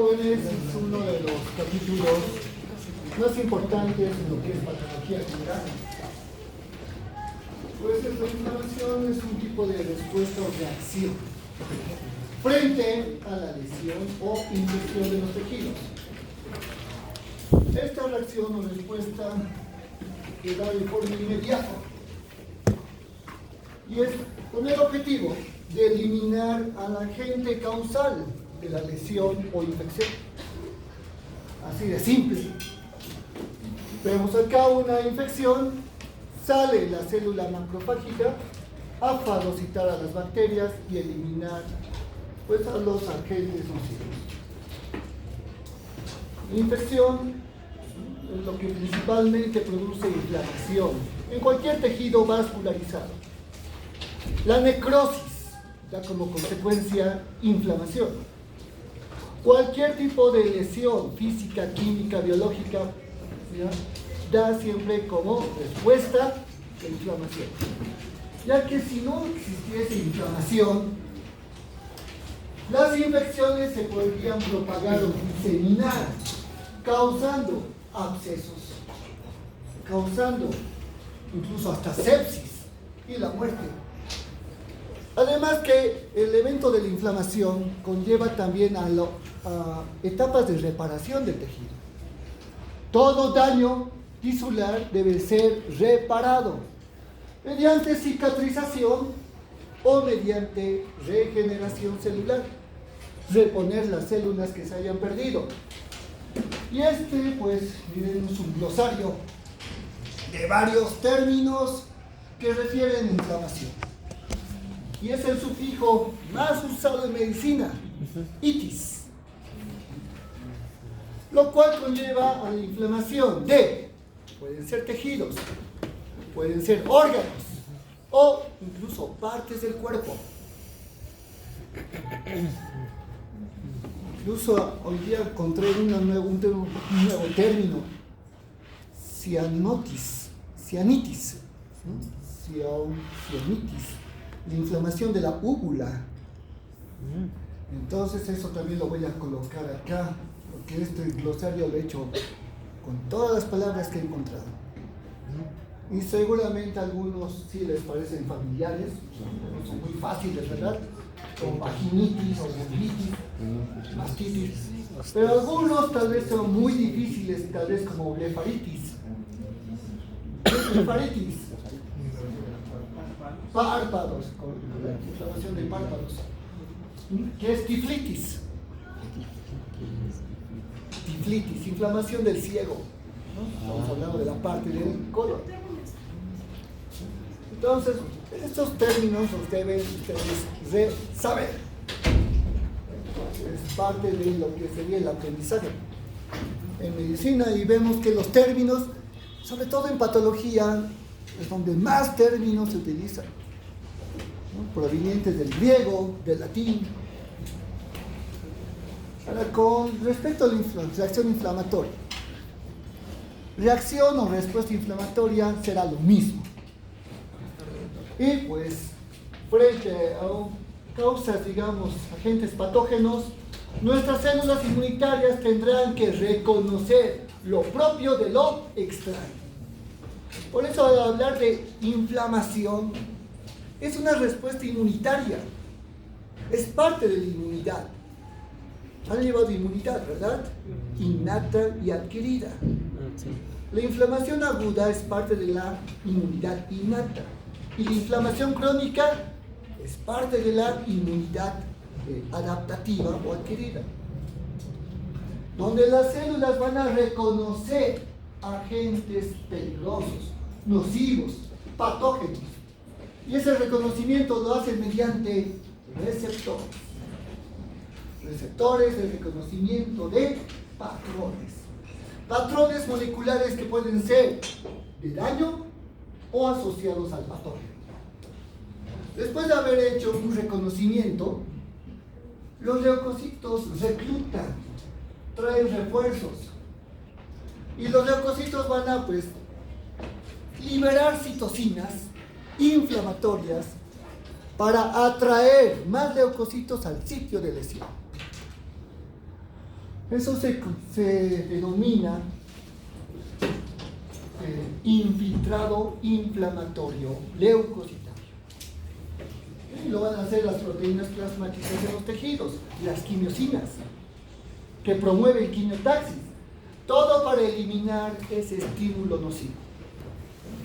jóvenes, es uno de los capítulos más importantes en lo que es patología general. Pues la inflamación es un tipo de respuesta o reacción frente a la lesión o infección de los tejidos. Esta reacción o respuesta se da de forma inmediata y es con el objetivo de eliminar al agente causal de la lesión o infección. Así de simple. Vemos acá una infección, sale la célula macrofágica a fagocitar a las bacterias y eliminar pues, a los agentes nocivos. La infección es lo que principalmente produce inflamación en cualquier tejido vascularizado. La necrosis da como consecuencia inflamación. Cualquier tipo de lesión física, química, biológica, ¿ya?, da siempre como respuesta la inflamación. Ya que si no existiese inflamación, las infecciones se podrían propagar o diseminar, causando abscesos, causando incluso hasta sepsis y la muerte. Además que el evento de la inflamación conlleva también a etapas de reparación del tejido. Todo daño tisular debe ser reparado mediante cicatrización o mediante regeneración celular, reponer las células que se hayan perdido. Y pues, miren, es un glosario de varios términos que refieren a inflamación. Y es el sufijo más usado en medicina, itis, lo cual conlleva a la inflamación pueden ser tejidos, pueden ser órganos o incluso partes del cuerpo. Incluso hoy día encontré un nuevo término, cianitis, la inflamación de la úvula. Entonces eso también lo voy a colocar acá, porque este glosario lo he hecho con todas las palabras que he encontrado. Y seguramente a algunos sí les parecen familiares, son muy fáciles, ¿verdad? Como vaginitis o vulvitis, mastitis. Pero algunos tal vez son muy difíciles, tal vez como blefaritis. Blefaritis. Párpados, con la inflamación de párpados. ¿Qué es tiflitis? Tiflitis, inflamación del ciego. Estamos hablando de la parte del colon. Entonces, estos términos los deben ustedes saber. Es parte de lo que sería el aprendizaje en medicina, y vemos que los términos, sobre todo en patología, es donde más términos se utilizan, ¿no?, provenientes del griego, del latín. Ahora, con respecto a la reacción inflamatoria, reacción o respuesta inflamatoria será lo mismo. Y pues, frente a causas, digamos, agentes patógenos, nuestras células inmunitarias tendrán que reconocer lo propio de lo extraño. Por eso, al hablar de inflamación, es una respuesta inmunitaria, es parte de la inmunidad. Han llevado inmunidad, ¿verdad? Innata y adquirida. La inflamación aguda es parte de la inmunidad innata, y la inflamación crónica es parte de la inmunidad adaptativa o adquirida, donde las células van a reconocer agentes peligrosos, nocivos, patógenos, y ese reconocimiento lo hacen mediante receptores de reconocimiento de patrones moleculares que pueden ser de daño o asociados al patógeno. Después de haber hecho un reconocimiento, los leucocitos reclutan, traen refuerzos, y los leucocitos van a liberar citocinas inflamatorias para atraer más leucocitos al sitio de lesión. Eso se denomina infiltrado inflamatorio leucocitario. Y lo van a hacer las proteínas plasmáticas de los tejidos, las quimiosinas, que promueven quimiotaxis. Todo para eliminar ese estímulo nocivo.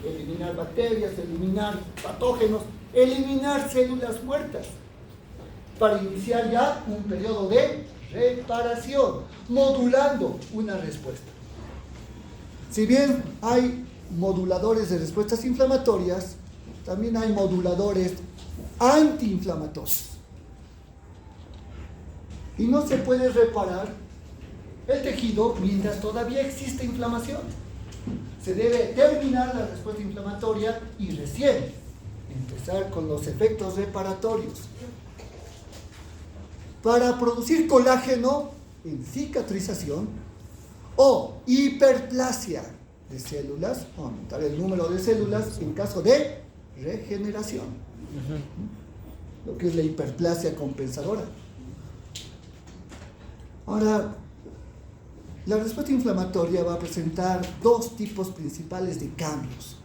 Eliminar bacterias, eliminar patógenos, eliminar células muertas. Para iniciar ya un periodo de reparación, modulando una respuesta. Si bien hay moduladores de respuestas inflamatorias, también hay moduladores antiinflamatorios. Y no se puede reparar el tejido mientras todavía existe inflamación. Se debe terminar la respuesta inflamatoria y recién empezar con los efectos reparatorios. Para producir colágeno en cicatrización o hiperplasia de células, o aumentar el número de células en caso de regeneración. Lo que es la hiperplasia compensadora. Ahora, la respuesta inflamatoria va a presentar dos tipos principales de cambios.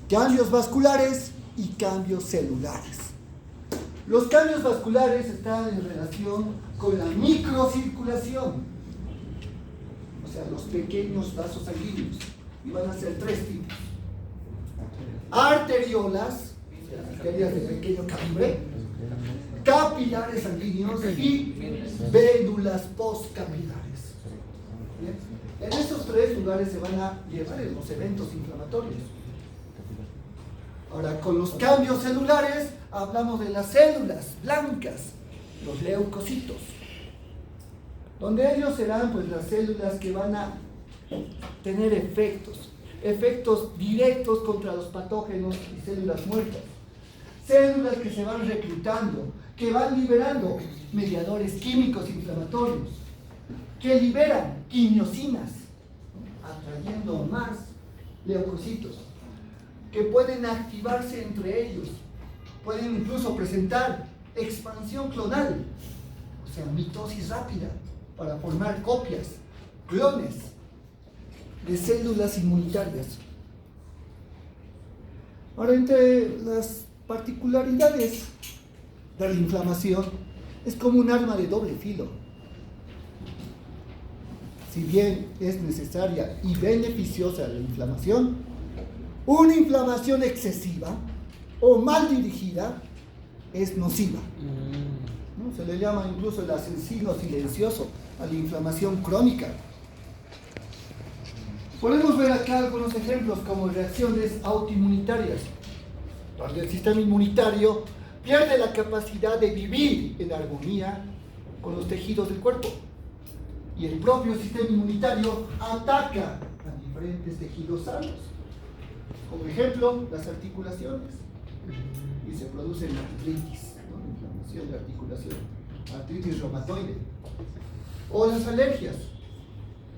Cambios vasculares y cambios celulares. Los cambios vasculares están en relación con la microcirculación, o sea, los pequeños vasos sanguíneos, y van a ser tres tipos. Arteriolas, arterias de pequeño calibre, capilares sanguíneos y vénulas postcapilares. ¿Bien? En estos tres lugares se van a llevar los eventos inflamatorios. Ahora, con los cambios celulares, hablamos de las células blancas, los leucocitos, donde ellos serán pues las células que van a tener efectos directos contra los patógenos y células muertas. Células que se van reclutando, que van liberando mediadores químicos inflamatorios, que liberan quimiosinas, atrayendo más leucocitos, que pueden activarse entre ellos, pueden incluso presentar expansión clonal, o sea, mitosis rápida, para formar copias, clones de células inmunitarias. Ahora, entre las particularidades de la inflamación, es como un arma de doble filo. Si bien es necesaria y beneficiosa la inflamación, una inflamación excesiva o mal dirigida es nociva. ¿No? Se le llama incluso el asesino silencioso a la inflamación crónica. Podemos ver acá algunos ejemplos como reacciones autoinmunitarias, donde el sistema inmunitario pierde la capacidad de vivir en armonía con los tejidos del cuerpo. Y el propio sistema inmunitario ataca a diferentes tejidos sanos. Como ejemplo, las articulaciones. Y se produce artritis, ¿no? Inflamación de articulación, artritis reumatoide. O las alergias,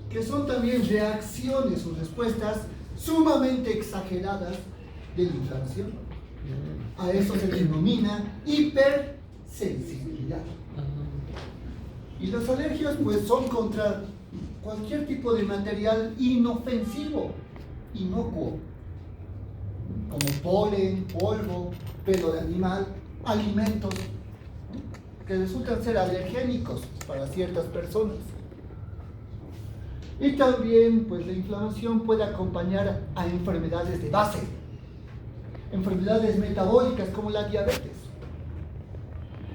que son también reacciones o respuestas sumamente exageradas de la inflamación. A eso se denomina hipersensibilidad. Y las alergias pues son contra cualquier tipo de material inofensivo, inocuo, como polen, polvo, pelo de animal, alimentos que resultan ser alergénicos para ciertas personas. Y también pues la inflamación puede acompañar a enfermedades de base, enfermedades metabólicas como la diabetes,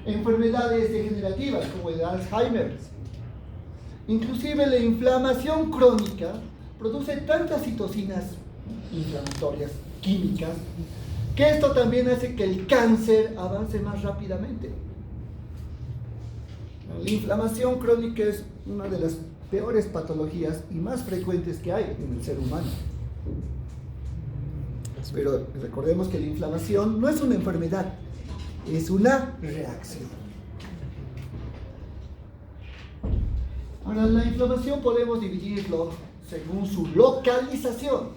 enfermedades degenerativas como el Alzheimer. Inclusive la inflamación crónica produce tantas citocinas inflamatorias químicas que esto también hace que el cáncer avance más rápidamente. La inflamación crónica es una de las peores patologías y más frecuentes que hay en el ser humano. Pero recordemos que la inflamación no es una enfermedad, es una reacción. Ahora, la inflamación podemos dividirlo según su localización,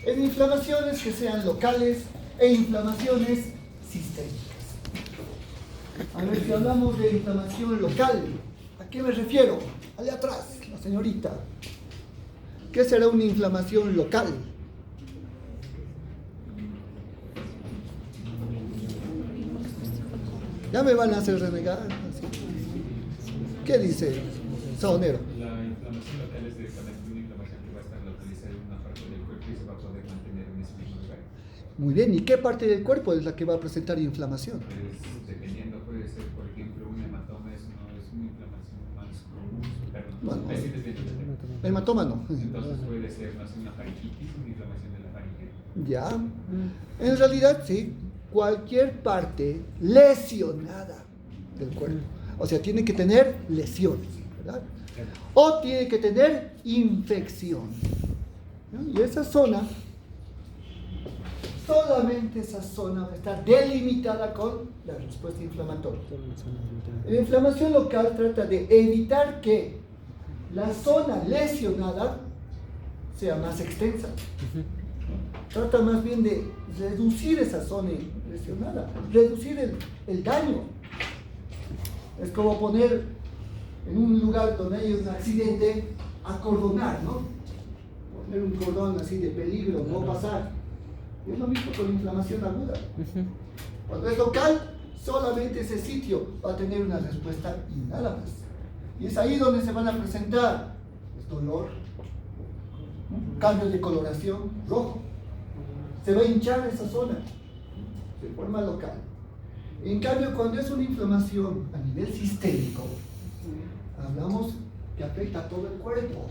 en inflamaciones que sean locales e inflamaciones sistémicas. A ver, si hablamos de inflamación local, ¿a ¿A qué me refiero? Allá atrás, la señorita. ¿Qué será una inflamación local? Ya me van a hacer renegar. ¿Qué dice Saonero? La inflamación local es directamente una inflamación que va a estar localizada en una parte del cuerpo y se va a poder mantener en ese mismo lugar. Muy bien, ¿y qué parte del cuerpo es la que va a presentar inflamación? Pues, dependiendo, puede ser, por ejemplo, un hematoma es una inflamación más común, perdón, Bueno, ahí sí te estoy entendiendo. hematoma no. Entonces puede ser, no sé, una faringitis, una inflamación de la faringe. Ya. En realidad, sí. Cualquier parte lesionada del cuerpo. O sea, tiene que tener lesiones, ¿verdad? O tiene que tener infección. ¿No? Y esa zona, solamente esa zona va a estar delimitada con la respuesta inflamatoria. La inflamación local trata de evitar que la zona lesionada sea más extensa. Trata más bien de reducir esa zona lesionada, reducir el daño. Es como poner en un lugar donde hay un accidente, acordonar, ¿no? Poner un cordón así de peligro, no pasar. Y es lo mismo con inflamación aguda. Cuando es local, solamente ese sitio va a tener una respuesta y nada más. Y es ahí donde se van a presentar dolor, cambios de coloración, rojo. Se va a hinchar esa zona de forma local. En cambio, cuando es una inflamación a nivel sistémico, hablamos que afecta a todo el cuerpo.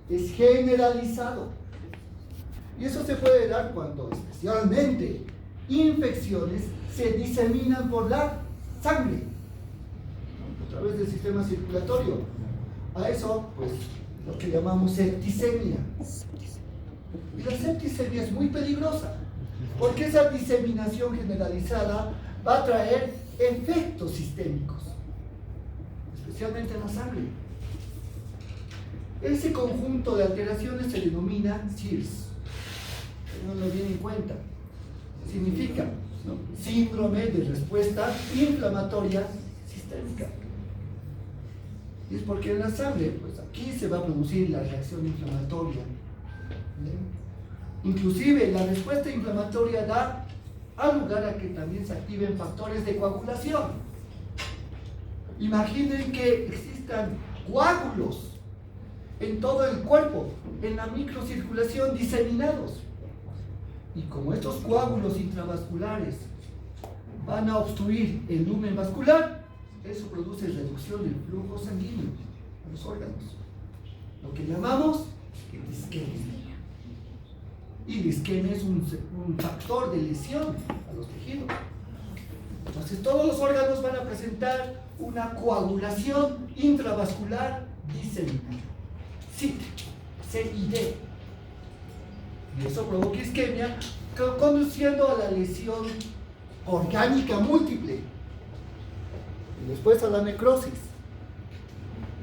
Es generalizado. Y eso se puede dar cuando, especialmente, infecciones se diseminan por la sangre, a través del sistema circulatorio. A eso, pues, lo que llamamos septicemia. Y la septicemia es muy peligrosa, porque esa diseminación generalizada va a traer efectos sistémicos, especialmente en la sangre. Ese conjunto de alteraciones se denomina SIRS. Tenganlo bien en cuenta. Significa, ¿no?, síndrome de respuesta inflamatoria sistémica. Y es porque en la sangre, pues aquí se va a producir la reacción inflamatoria. Inclusive la respuesta inflamatoria da lugar a que también se activen factores de coagulación. Imaginen que existan coágulos en todo el cuerpo, en la microcirculación diseminados. Y como estos coágulos intravasculares van a obstruir el lumen vascular, eso produce reducción del flujo sanguíneo a los órganos, lo que llamamos disquemia. Y la isquemia es un factor de lesión a los tejidos. Entonces todos los órganos van a presentar una coagulación intravascular diseminada. CID. Y eso provoca isquemia, conduciendo a la lesión orgánica múltiple. Y después a la necrosis.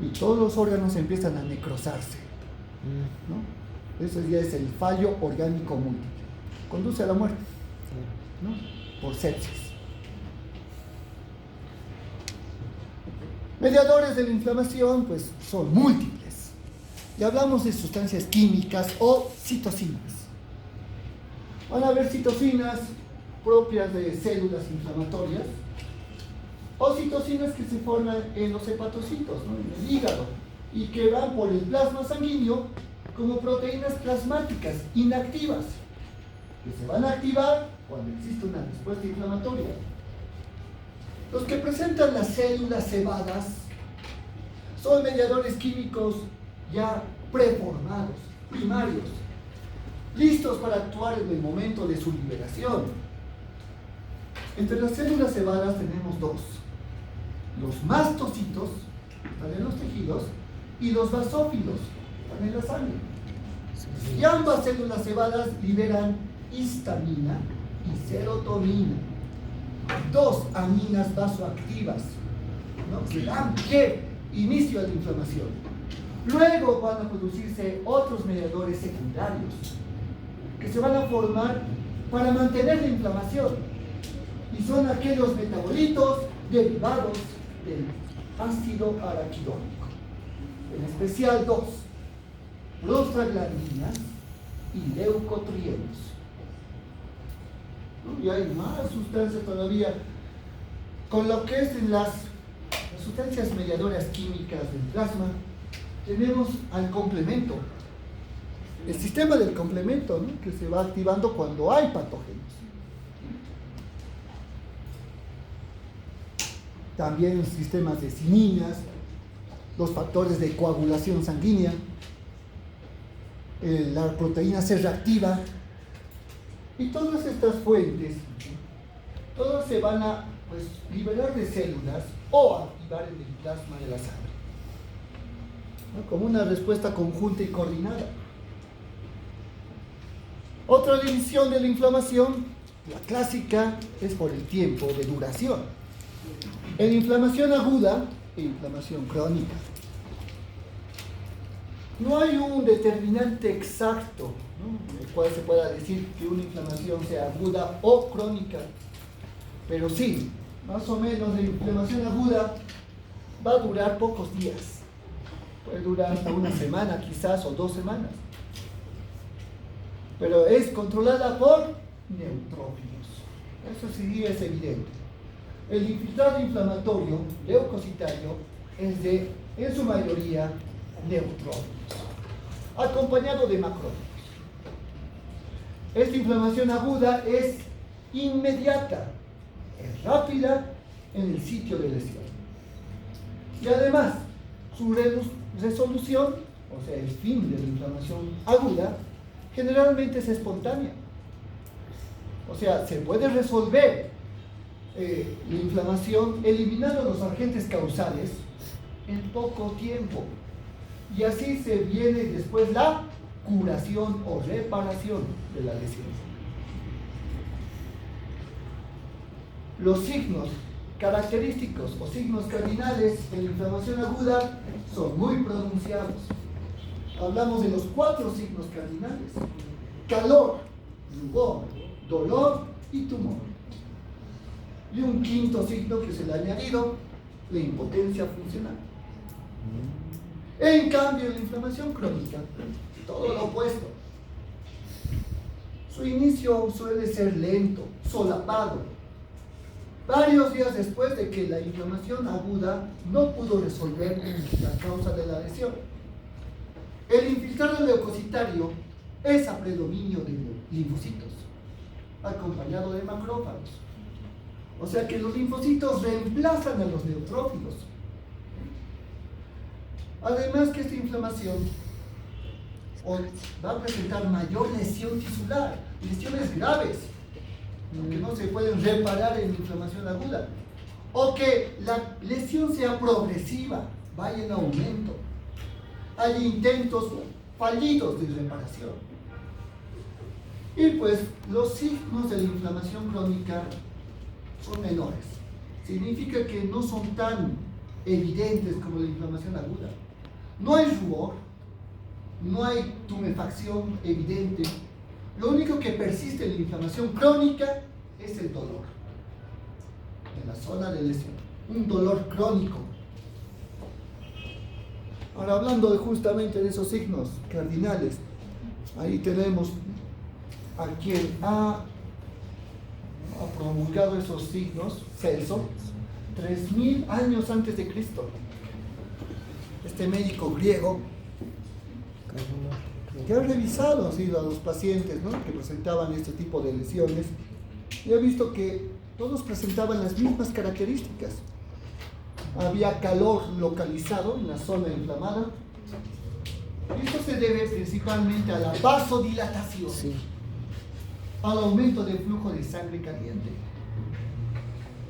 Y todos los órganos empiezan a necrosarse, ¿no? Eso ya es el fallo orgánico múltiple. Conduce a la muerte, ¿no?, por sepsis. Mediadores de la inflamación, pues, son múltiples. Y hablamos de sustancias químicas o citocinas. Van a haber citocinas propias de células inflamatorias o citocinas que se forman en los hepatocitos, ¿no?, en el hígado, y que van por el plasma sanguíneo como proteínas plasmáticas inactivas, que se van a activar cuando existe una respuesta inflamatoria. Los que presentan las células cebadas son mediadores químicos ya preformados, primarios, listos para actuar en el momento de su liberación. Entre las células cebadas tenemos dos: los mastocitos, que están en los tejidos, y los basófilos, que están en la sangre. Y ambas células cebadas liberan histamina y serotonina, dos aminas vasoactivas, ¿no?, que dan pie, inicio a la inflamación. Luego van a producirse otros mediadores secundarios que se van a formar para mantener la inflamación, y son aquellos metabolitos derivados del ácido araquidónico, en especial dos, prostaglandinas y leucotrienos. Y hay más sustancias todavía, con lo que es en las sustancias mediadoras químicas del plasma, tenemos al complemento, el sistema del complemento, ¿no?, que se va activando cuando hay patógenos. También sistemas de cininas, los factores de coagulación sanguínea, la proteína C reactiva, y todas estas fuentes, todas se van a liberar de células o activar en el plasma de la sangre, ¿no?, como una respuesta conjunta y coordinada. Otra división de la inflamación, la clásica, es por el tiempo de duración. En inflamación aguda e inflamación crónica. No hay un determinante exacto, ¿no?, el cual se pueda decir que una inflamación sea aguda o crónica, pero sí, más o menos la inflamación aguda va a durar pocos días, puede durar hasta una semana quizás o 2 semanas, pero es controlada por neutrófilos, eso sí es evidente. El infiltrado inflamatorio leucocitario es en su mayoría neutrófilos, acompañado de macrófagos. Esta inflamación aguda es inmediata, es rápida en el sitio de lesión. Y además, su resolución, o sea, el fin de la inflamación aguda, generalmente es espontánea. O sea, se puede resolver la inflamación eliminando los agentes causales en poco tiempo. Y así se viene después la curación o reparación de la lesión. Los signos característicos o signos cardinales de la inflamación aguda son muy pronunciados. Hablamos de los 4 signos cardinales: calor, rubor, dolor y tumor. Y un quinto signo que se le ha añadido, la impotencia funcional. En cambio, la inflamación crónica, todo lo opuesto. Su inicio suele ser lento, solapado, varios días después de que la inflamación aguda no pudo resolver la causa de la lesión. El infiltrado leucocitario es a predominio de linfocitos, acompañado de macrófagos. O sea que los linfocitos reemplazan a los neutrófilos. Además que esta inflamación va a presentar mayor lesión tisular, lesiones graves, que no se pueden reparar en inflamación aguda, o que la lesión sea progresiva, vaya en aumento, hay intentos fallidos de reparación. Y pues los signos de la inflamación crónica son menores, significa que no son tan evidentes como la inflamación aguda. No hay rubor, no hay tumefacción evidente. Lo único que persiste en la inflamación crónica es el dolor en la zona de lesión, un dolor crónico. Ahora, hablando justamente de esos signos cardinales, ahí tenemos a quien ha promulgado esos signos, Celso, 3000 años antes de Cristo. Este médico griego que ha revisado a los pacientes, ¿no?, que presentaban este tipo de lesiones, y ha visto que todos presentaban las mismas características. Había calor localizado en la zona inflamada, y esto se debe principalmente a la vasodilatación, sí, al aumento del flujo de sangre caliente.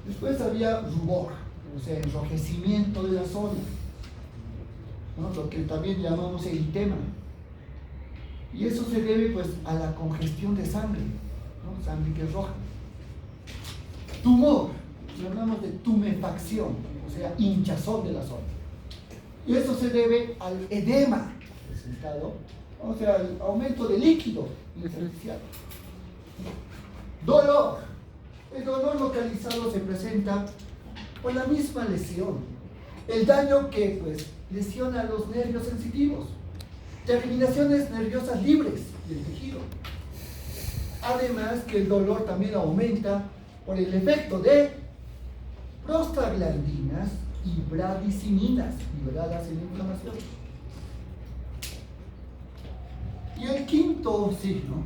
Después había rubor, o sea, enrojecimiento de la zona, ¿no?, lo que también llamamos eritema. Y eso se debe pues a la congestión de sangre, ¿no?, sangre que es roja. Tumor, hablamos de tumefacción, o sea, hinchazón de la zona. Y eso se debe al edema presentado, o sea, al aumento de líquido intersticial. Dolor. El dolor localizado se presenta por la misma lesión, El daño que pues lesiona los nervios sensitivos, terminaciones nerviosas libres del tejido. Además que el dolor también aumenta por el efecto de prostaglandinas y bradicininas liberadas en la inflamación. Y el quinto signo,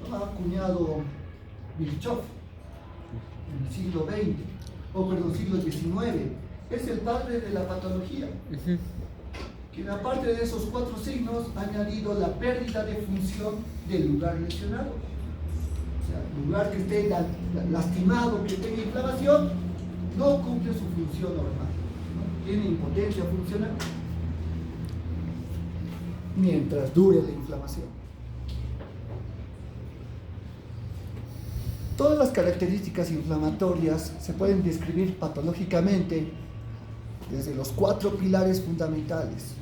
¿no?, ha acuñado Virchow en el siglo XIX, es el padre de la patología, quien aparte de esos 4 signos ha añadido la pérdida de función del lugar lesionado. O sea, el lugar que esté lastimado, que tenga inflamación, no cumple su función normal, ¿no? Tiene impotencia funcional mientras dure la inflamación. Todas las características inflamatorias se pueden describir patológicamente desde los 4 pilares fundamentales.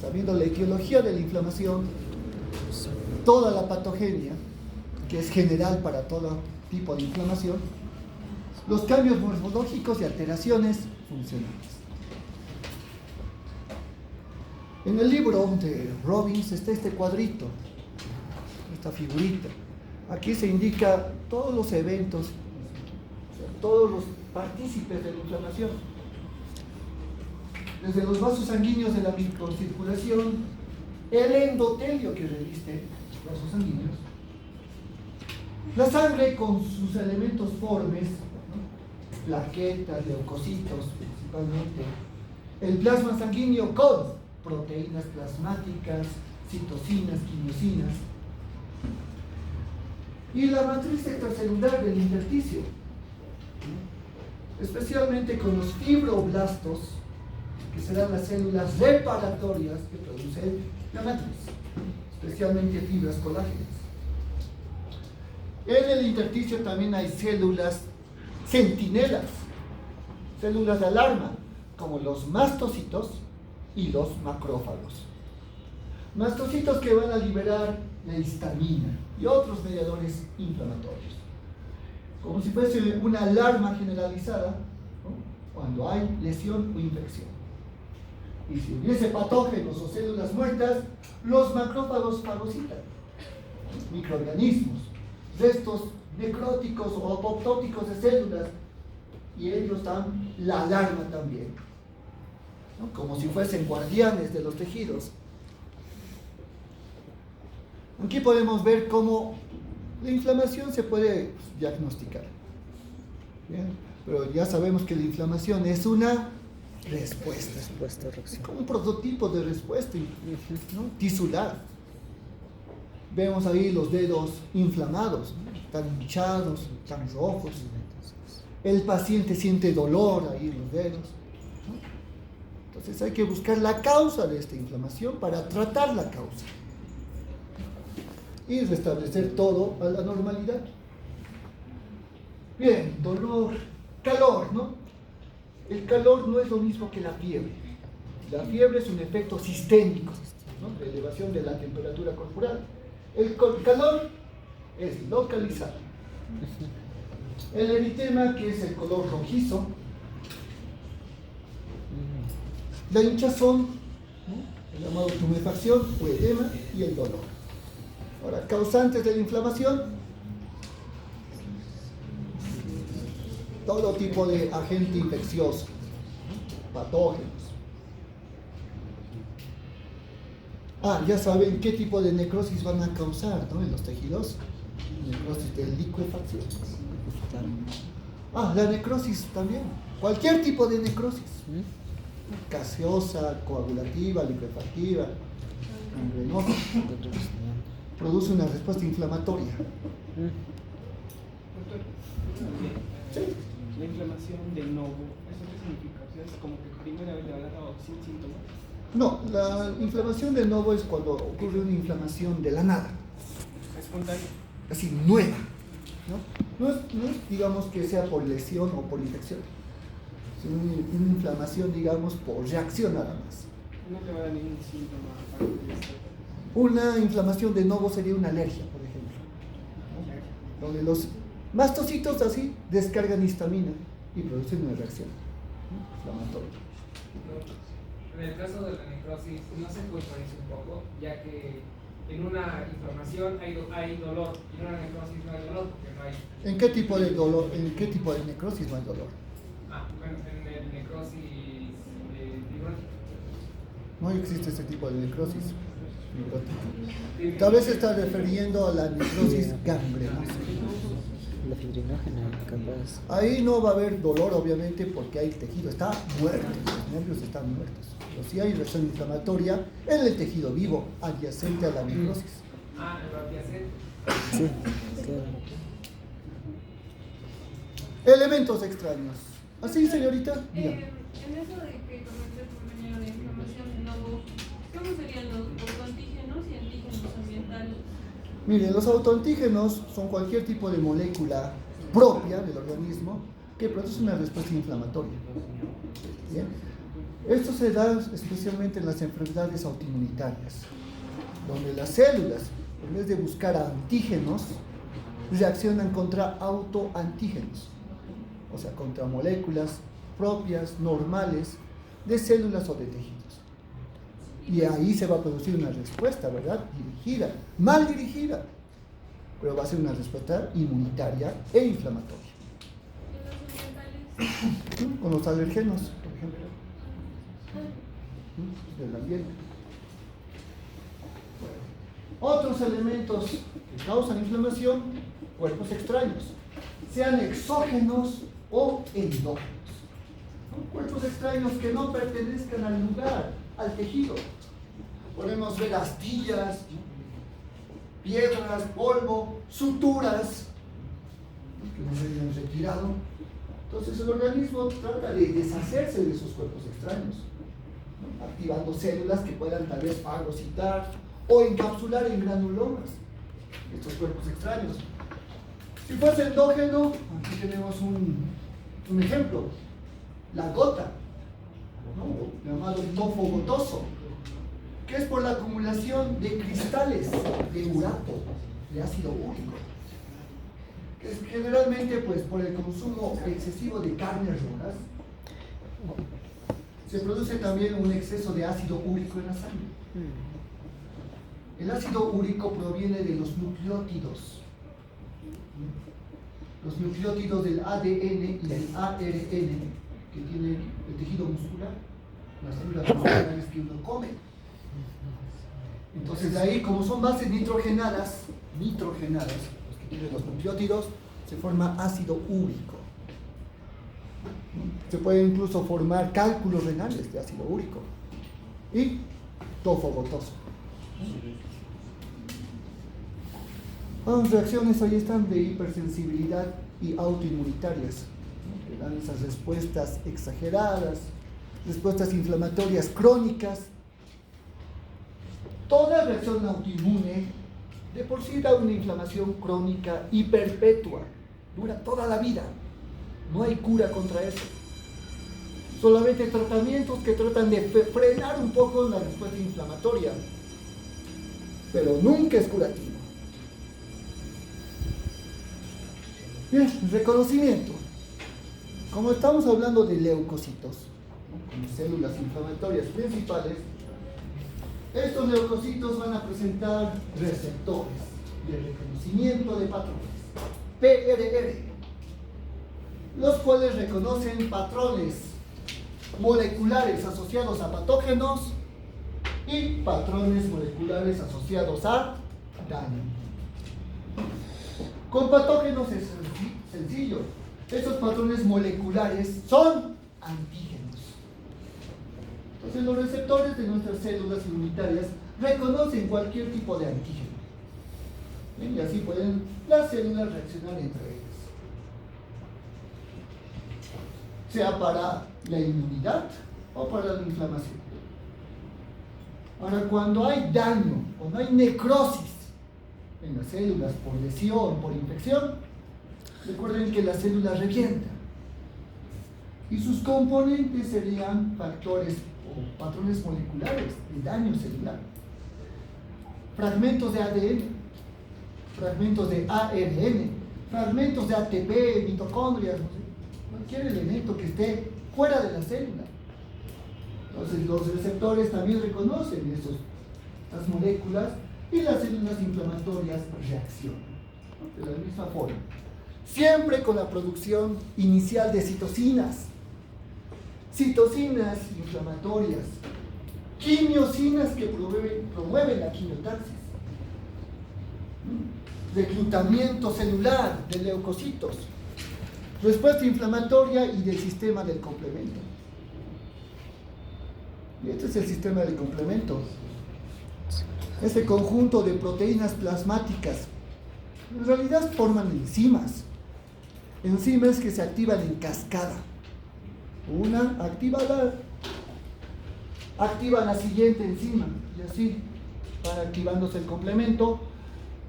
Sabiendo la etiología de la inflamación, toda la patogenia, que es general para todo tipo de inflamación, los cambios morfológicos y alteraciones funcionales. En el libro de Robbins está este cuadrito, esta figurita. Aquí se indica todos los eventos, o sea, todos los partícipes de la inflamación. Desde los vasos sanguíneos de la microcirculación, el endotelio que reviste los vasos sanguíneos, la sangre con sus elementos formes, ¿no?, plaquetas, leucocitos principalmente, el plasma sanguíneo con proteínas plasmáticas, citocinas, quimiosinas, y la matriz extracelular del intersticio, especialmente con los fibroblastos, que serán las células reparatorias que producen la matriz, especialmente fibras colágenas. En el intersticio también hay células centinelas, células de alarma, como los mastocitos y los macrófagos. Mastocitos que van a liberar la histamina y otros mediadores inflamatorios, como si fuese una alarma generalizada, ¿no?, cuando hay lesión o infección. Y si hubiese patógenos o células muertas, los macrófagos fagocitan microorganismos, restos necróticos o apoptóticos de células, y ellos dan la alarma también, ¿no?, como si fuesen guardianes de los tejidos. Aquí podemos ver cómo la inflamación se puede diagnosticar. ¿Bien? Pero ya sabemos que la inflamación es una respuesta, es como un prototipo de respuesta, ¿no?, tisular. Vemos ahí los dedos inflamados, ¿no?, tan hinchados, tan rojos. El paciente siente dolor ahí en los dedos, ¿no? Entonces hay que buscar la causa de esta inflamación para tratar la causa y restablecer todo a la normalidad. Bien, dolor, calor, ¿no? El calor no es lo mismo que la fiebre. La fiebre es un efecto sistémico, ¿no?, de elevación de la temperatura corporal. El calor es localizado. El eritema, que es el color rojizo, la hinchazón, ¿no?, el llamado tumefacción o edema, y el dolor. Ahora, causantes de la inflamación: todo tipo de agente infeccioso, patógenos. Ya saben qué tipo de necrosis van a causar, ¿no?, en los tejidos. Necrosis de licuefacción. La necrosis también. Cualquier tipo de necrosis. Gaseosa, coagulativa, licuefactiva, gangrenosa. Produce una respuesta inflamatoria. Doctor, Sí. la inflamación de novo, ¿eso qué significa? O sea, es como que primera vez le habrá dado sin síntomas. No, la inflamación de novo es cuando ocurre una inflamación de la nada, Espontánea. así nueva, ¿no? No es, digamos, que sea por lesión o por infección, sino una inflamación, digamos, por reacción nada más. No te va a dar ningún síntoma aparte de esto. Una inflamación de novo sería una alergia, por ejemplo, ¿no?, donde los mastocitos así descargan histamina y producen una reacción. inflamatorio. En el caso de la necrosis, no se contradice un poco, ya que en una inflamación hay dolor, y en una necrosis no hay dolor, porque no hay... ¿En qué tipo de dolor, en qué tipo de necrosis no hay dolor? Bueno, en el necrosis fibrótica. No existe ese tipo de necrosis fibrótica. Tal vez se está refiriendo a la necrosis gangrenosa. La fibrinógena, capaz. Ahí no va a haber dolor, obviamente, porque hay tejido, está muerto, los nervios están muertos. Pero sí hay reacción inflamatoria en el tejido vivo, adyacente a la necrosis. Lo adyacente. Sí, claro. Elementos extraños. ¿Así, señorita? Dígame. En eso de que comenté tu compañero de inflamación de nuevo, ¿cómo serían los autoantígenos y antígenos ambientales? Miren, los autoantígenos son cualquier tipo de molécula propia del organismo que produce una respuesta inflamatoria. ¿Bien? Esto se da especialmente en las enfermedades autoinmunitarias, donde las células, en vez de buscar antígenos, reaccionan contra autoantígenos, o sea, contra moléculas propias, normales, de células o de tejidos. Y ahí se va a producir una respuesta, ¿verdad? Dirigida, mal dirigida, pero va a ser una respuesta inmunitaria e inflamatoria. ¿Y los ambientales? Con los alergenos, por ejemplo, del ambiente. Bueno, otros elementos que causan inflamación, cuerpos extraños, sean exógenos o endógenos. ¿No? Cuerpos extraños que no pertenezcan al lugar, al tejido. Podemos ver astillas, piedras, polvo, suturas que no se habían retirado. Entonces el organismo trata de deshacerse de esos cuerpos extraños, ¿no? Activando células que puedan tal vez fagocitar o encapsular en granulomas estos cuerpos extraños. Si fuese endógeno, aquí tenemos un ejemplo, la gota, ¿no? Llamado tofo gotoso, que es por la acumulación de cristales de urato, de ácido úrico, que es generalmente pues, por el consumo excesivo de carnes rojas. Se produce también un exceso de ácido úrico en la sangre. El ácido úrico proviene de los nucleótidos. Los nucleótidos del ADN y del ARN que tiene el tejido muscular, las células musculares que uno come. Entonces de ahí, como son bases nitrogenadas, los que tienen los nucleótidos, se forma ácido úrico. Se pueden incluso formar cálculos renales de ácido úrico y tofo gotoso. Reacciones ahí están de hipersensibilidad y autoinmunitarias, ¿no? Que dan esas respuestas exageradas, respuestas inflamatorias crónicas. Toda reacción autoinmune de por sí da una inflamación crónica y perpetua, dura toda la vida, no hay cura contra eso. Solamente tratamientos que tratan de frenar un poco la respuesta inflamatoria, pero nunca es curativo. Bien, reconocimiento. Como estamos hablando de leucocitos, ¿no? Como células inflamatorias principales, estos leucocitos van a presentar receptores de reconocimiento de patrones, PRR, los cuales reconocen patrones moleculares asociados a patógenos y patrones moleculares asociados a daño. Con patógenos es sencillo. Estos patrones moleculares son antígenos. Entonces los receptores de nuestras células inmunitarias reconocen cualquier tipo de antígeno. ¿Bien? Y así pueden las células reaccionar entre ellas. Sea para la inmunidad o para la inflamación. Ahora, cuando hay daño o no hay necrosis en las células por lesión, por infección, recuerden que las células revientan y sus componentes serían factores o patrones moleculares de daño celular, fragmentos de ADN, fragmentos de ARN, fragmentos de ATP, mitocondrias, no sé, cualquier elemento que esté fuera de la célula. Entonces los receptores también reconocen estas moléculas y las células inflamatorias reaccionan, ¿no? De la misma forma. Siempre con la producción inicial de citocinas inflamatorias, quimiosinas que promueven la quimiotaxis, reclutamiento celular de leucocitos, respuesta inflamatoria y del sistema del complemento. Y este es el sistema del complemento. Este conjunto de proteínas plasmáticas en realidad forman enzimas que se activan en cascada. Una activa la siguiente enzima y así van activándose el complemento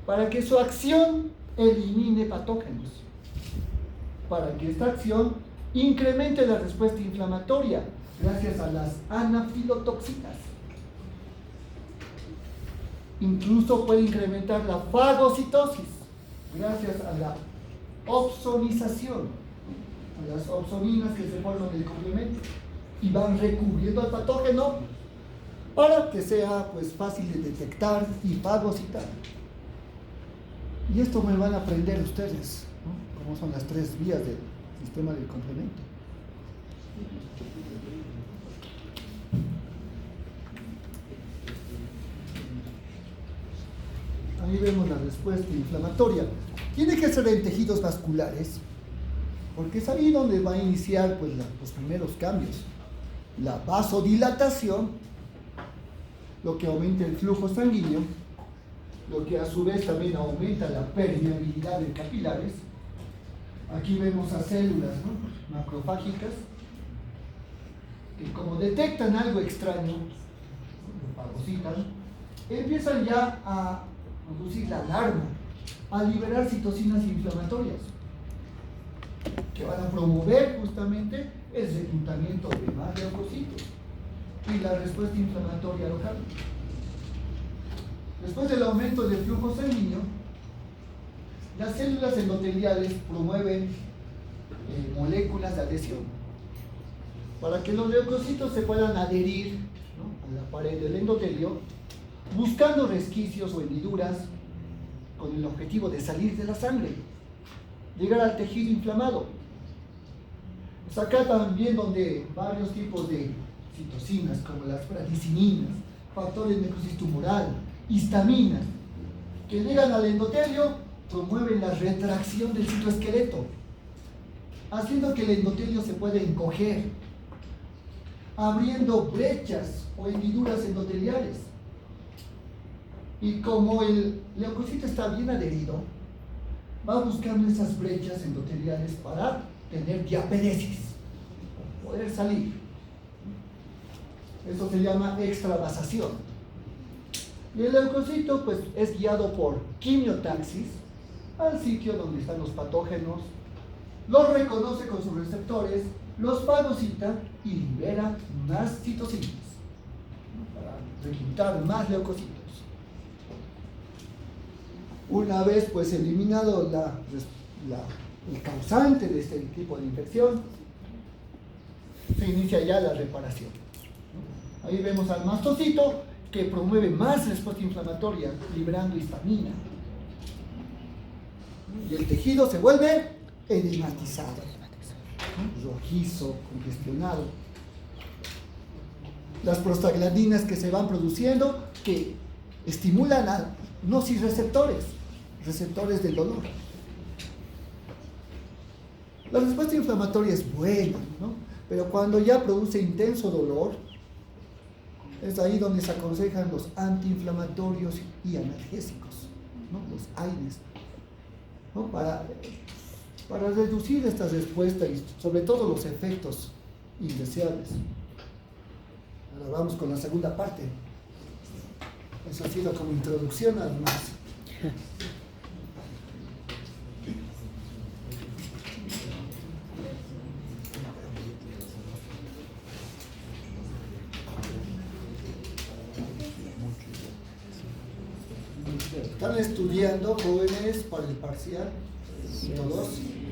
para que su acción elimine patógenos, para que esta acción incremente la respuesta inflamatoria gracias a las anafilotoxinas. Incluso puede incrementar la fagocitosis gracias a la opsonización, a las opsoninas que se forman en el complemento y van recubriendo al patógeno para que sea pues fácil de detectar y fagocitar. Y esto me van a aprender ustedes, ¿no? Cómo son las 3 vías del sistema del complemento. Ahí vemos la respuesta inflamatoria. Tiene que ser en tejidos vasculares, porque es ahí donde va a iniciar pues, los primeros cambios. La vasodilatación, lo que aumenta el flujo sanguíneo, lo que a su vez también aumenta la permeabilidad de capilares. Aquí vemos a células, ¿no? Macrofágicas, que como detectan algo extraño, lo fagocitan, empiezan ya a producir la alarma, a liberar citocinas inflamatorias, que van a promover justamente el reclutamiento de más leucocitos y la respuesta inflamatoria local. Después del aumento del flujo sanguíneo, las células endoteliales promueven moléculas de adhesión para que los leucocitos se puedan adherir, ¿no? a la pared del endotelio, buscando resquicios o hendiduras con el objetivo de salir de la sangre, llegar al tejido inflamado. Es acá también donde varios tipos de citocinas, como las bradicininas, factores de necrosis tumoral, histaminas, que llegan al endotelio, promueven la retracción del citoesqueleto, haciendo que el endotelio se pueda encoger, abriendo brechas o hendiduras endoteliales. Y como el leucocito está bien adherido, va buscando esas brechas endoteliales para tener diaperesis, poder salir. Esto se llama extravasación. Y el leucocito pues, es guiado por quimiotaxis al sitio donde están los patógenos, los reconoce con sus receptores, los fagocita y libera más citocinas, ¿no? para reclutar más leucocitos. Una vez pues eliminado el causante de este tipo de infección, se inicia ya la reparación. Ahí vemos al mastocito que promueve más respuesta inflamatoria, liberando histamina. Y el tejido se vuelve edematizado, ¿no? rojizo, congestionado. Las prostaglandinas que se van produciendo que estimulan a nociceptores, receptores del dolor. La respuesta inflamatoria es buena, ¿no? Pero cuando ya produce intenso dolor, es ahí donde se aconsejan los antiinflamatorios y analgésicos, ¿no? Los AINES, ¿no? Para reducir esta respuesta y sobre todo los efectos indeseables. Ahora vamos con la segunda parte. Eso ha sido como introducción al más. ¿Están estudiando, jóvenes, para el parcial? ¿Todos?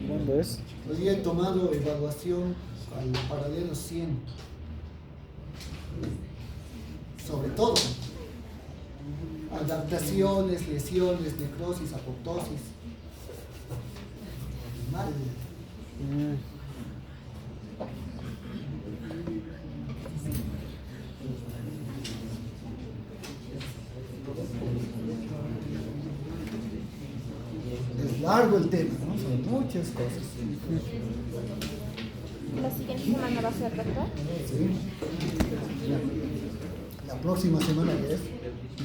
¿Dónde es? Hoy he tomado evaluación al paralelo 100. Sobre todo, adaptaciones, lesiones, necrosis, apoptosis. Mal. Es largo el tema, ¿no? Son muchas cosas. ¿La siguiente semana va a ser recta? Sí. La próxima semana ya es.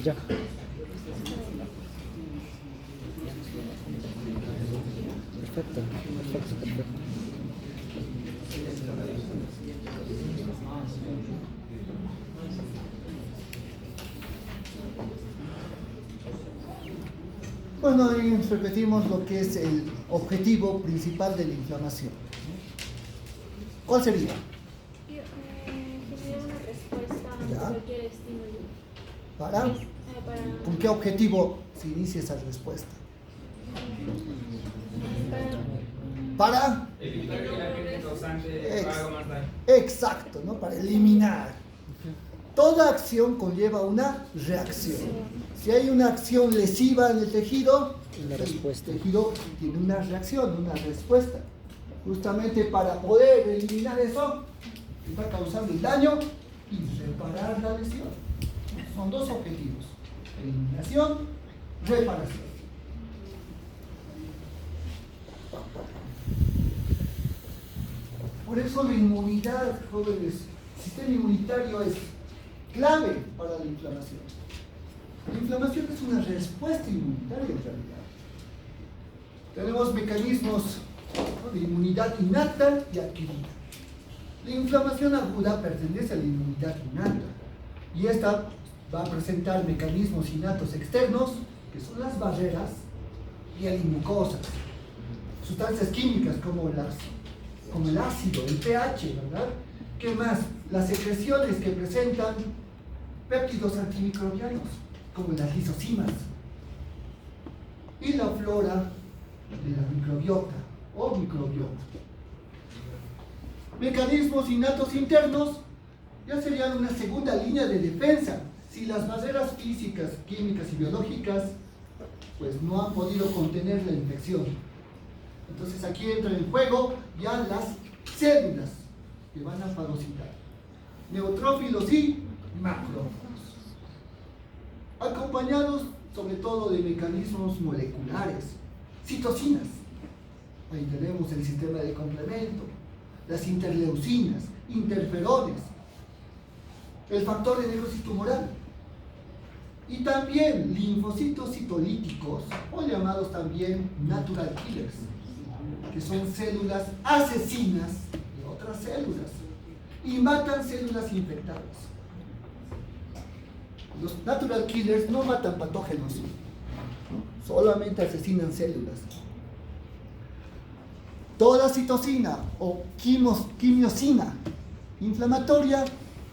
Ya. Perfecto, perfecto, perfecto. Bueno, y repetimos lo que es el objetivo principal de la inflamación. ¿Cuál sería? Generar una respuesta ante Ya. cualquier estímulo. ¿Para? Para, ¿Con qué objetivo se inicia esa respuesta? Para, Evitar que la gente causante haga más daño. exacto, ¿no? Para eliminar. Toda acción conlleva una reacción. Si hay una acción lesiva en el tejido, Una respuesta. el tejido tiene una reacción, una respuesta. Justamente para poder eliminar eso, está causando el daño y reparar la lesión. Son dos objetivos: eliminación, reparación. Por eso la inmunidad, jóvenes, el sistema inmunitario es clave para la inflamación. La inflamación es una respuesta inmunitaria en realidad. Tenemos mecanismos, ¿no?, de inmunidad innata y adquirida. La inflamación aguda pertenece a la inmunidad innata y esta va a presentar mecanismos innatos externos, que son las barreras y las mucosas, sustancias químicas como el ácido, el pH, ¿verdad? ¿Qué más? Las secreciones que presentan péptidos antimicrobianos, como las lisocimas, y la flora de la microbiota o microbioma. Mecanismos innatos internos ya serían una segunda línea de defensa. Si las barreras físicas, químicas y biológicas pues no han podido contener la infección, entonces aquí entran en juego ya las células que van a fagocitar, neutrófilos y macrófagos, acompañados sobre todo de mecanismos moleculares, citocinas. Ahí tenemos el sistema de complemento, las interleucinas, interferones, el factor de necrosis tumoral y también linfocitos citolíticos, o llamados también natural killers, que son células asesinas de otras células y matan células infectadas. Los natural killers no matan patógenos, solamente asesinan células. Toda citocina o quimiosina inflamatoria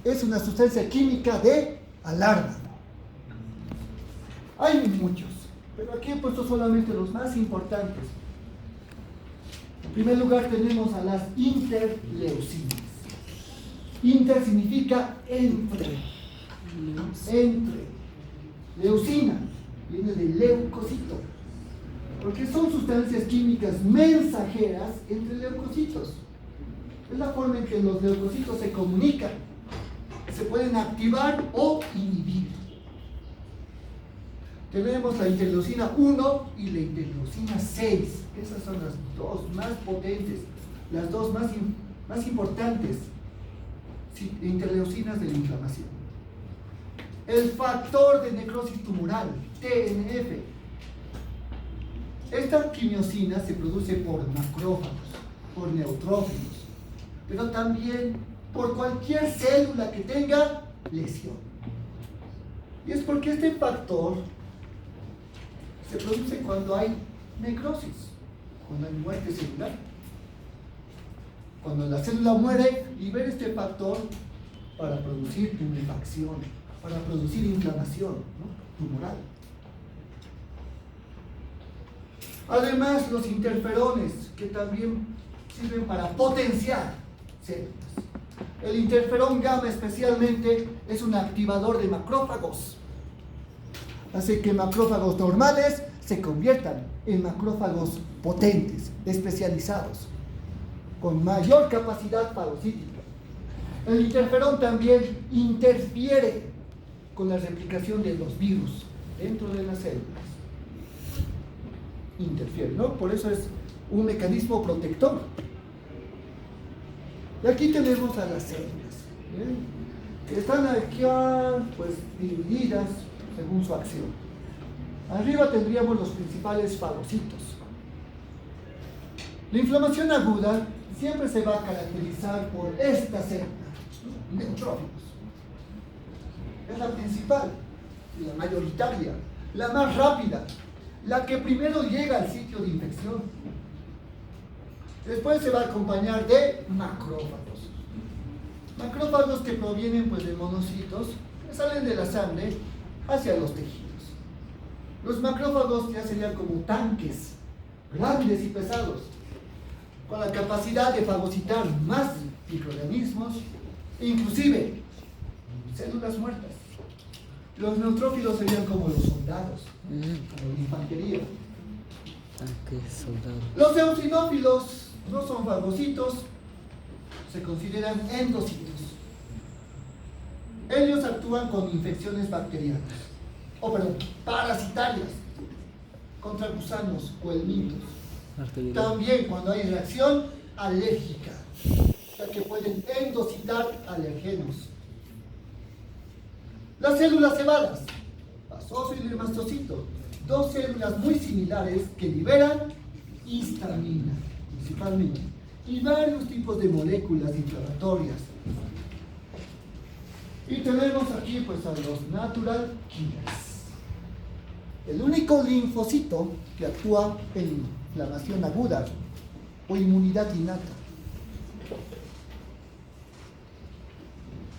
es una sustancia química de alarma. Hay muchos, pero aquí he puesto solamente los más importantes. En primer lugar tenemos a las interleucinas. Inter significa entre. Leucina viene de leucocito, porque son sustancias químicas mensajeras entre leucocitos. Es la forma en que los leucocitos se comunican, se pueden activar o inhibir. Tenemos la interleucina 1 y la interleucina 6. Esas son las dos más potentes, las dos más importantes interleucinas de la inflamación. El factor de necrosis tumoral, TNF. Esta quimiosina se produce por macrófagos, por neutrófilos, pero también por cualquier célula que tenga lesión. Y es porque este factor se produce cuando hay necrosis, cuando hay muerte celular. Cuando la célula muere, libera este factor para producir tumefacción, para producir inflamación, ¿no?, tumoral. Además, los interferones, que también sirven para potenciar células. El interferón gamma especialmente es un activador de macrófagos. Hace que macrófagos normales se conviertan en macrófagos potentes, especializados, con mayor capacidad fagocítica. El interferón también interfiere con la replicación de los virus dentro de las células. Interfiere, ¿no? Por eso es un mecanismo protector. Y aquí tenemos a las células, ¿bien? Que están aquí, pues, divididas según su acción. Arriba tendríamos los principales fagocitos. La inflamación aguda siempre se va a caracterizar por esta célula, neutrófilos. Es la principal, la mayoritaria, la más rápida, la que primero llega al sitio de infección. Después se va a acompañar de macrófagos. Macrófagos que provienen, pues, de monocitos que salen de la sangre hacia los tejidos. Los macrófagos ya serían como tanques grandes y pesados, con la capacidad de fagocitar más microorganismos, inclusive células muertas. Los neutrófilos serían como los soldados, como la infantería. Tanque, soldado. Los eosinófilos no son fagocitos, se consideran endocitos. Ellos actúan con infecciones bacterianas, parasitarias, contra gusanos o helmintos. También cuando hay reacción alérgica, ya que pueden endocitar alergenos. Las células cebadas, basófilo y mastocito, dos células muy similares que liberan histamina, principalmente, y varios tipos de moléculas inflamatorias. Y tenemos aquí, pues, a los natural killers. El único linfocito que actúa en inflamación aguda o inmunidad innata.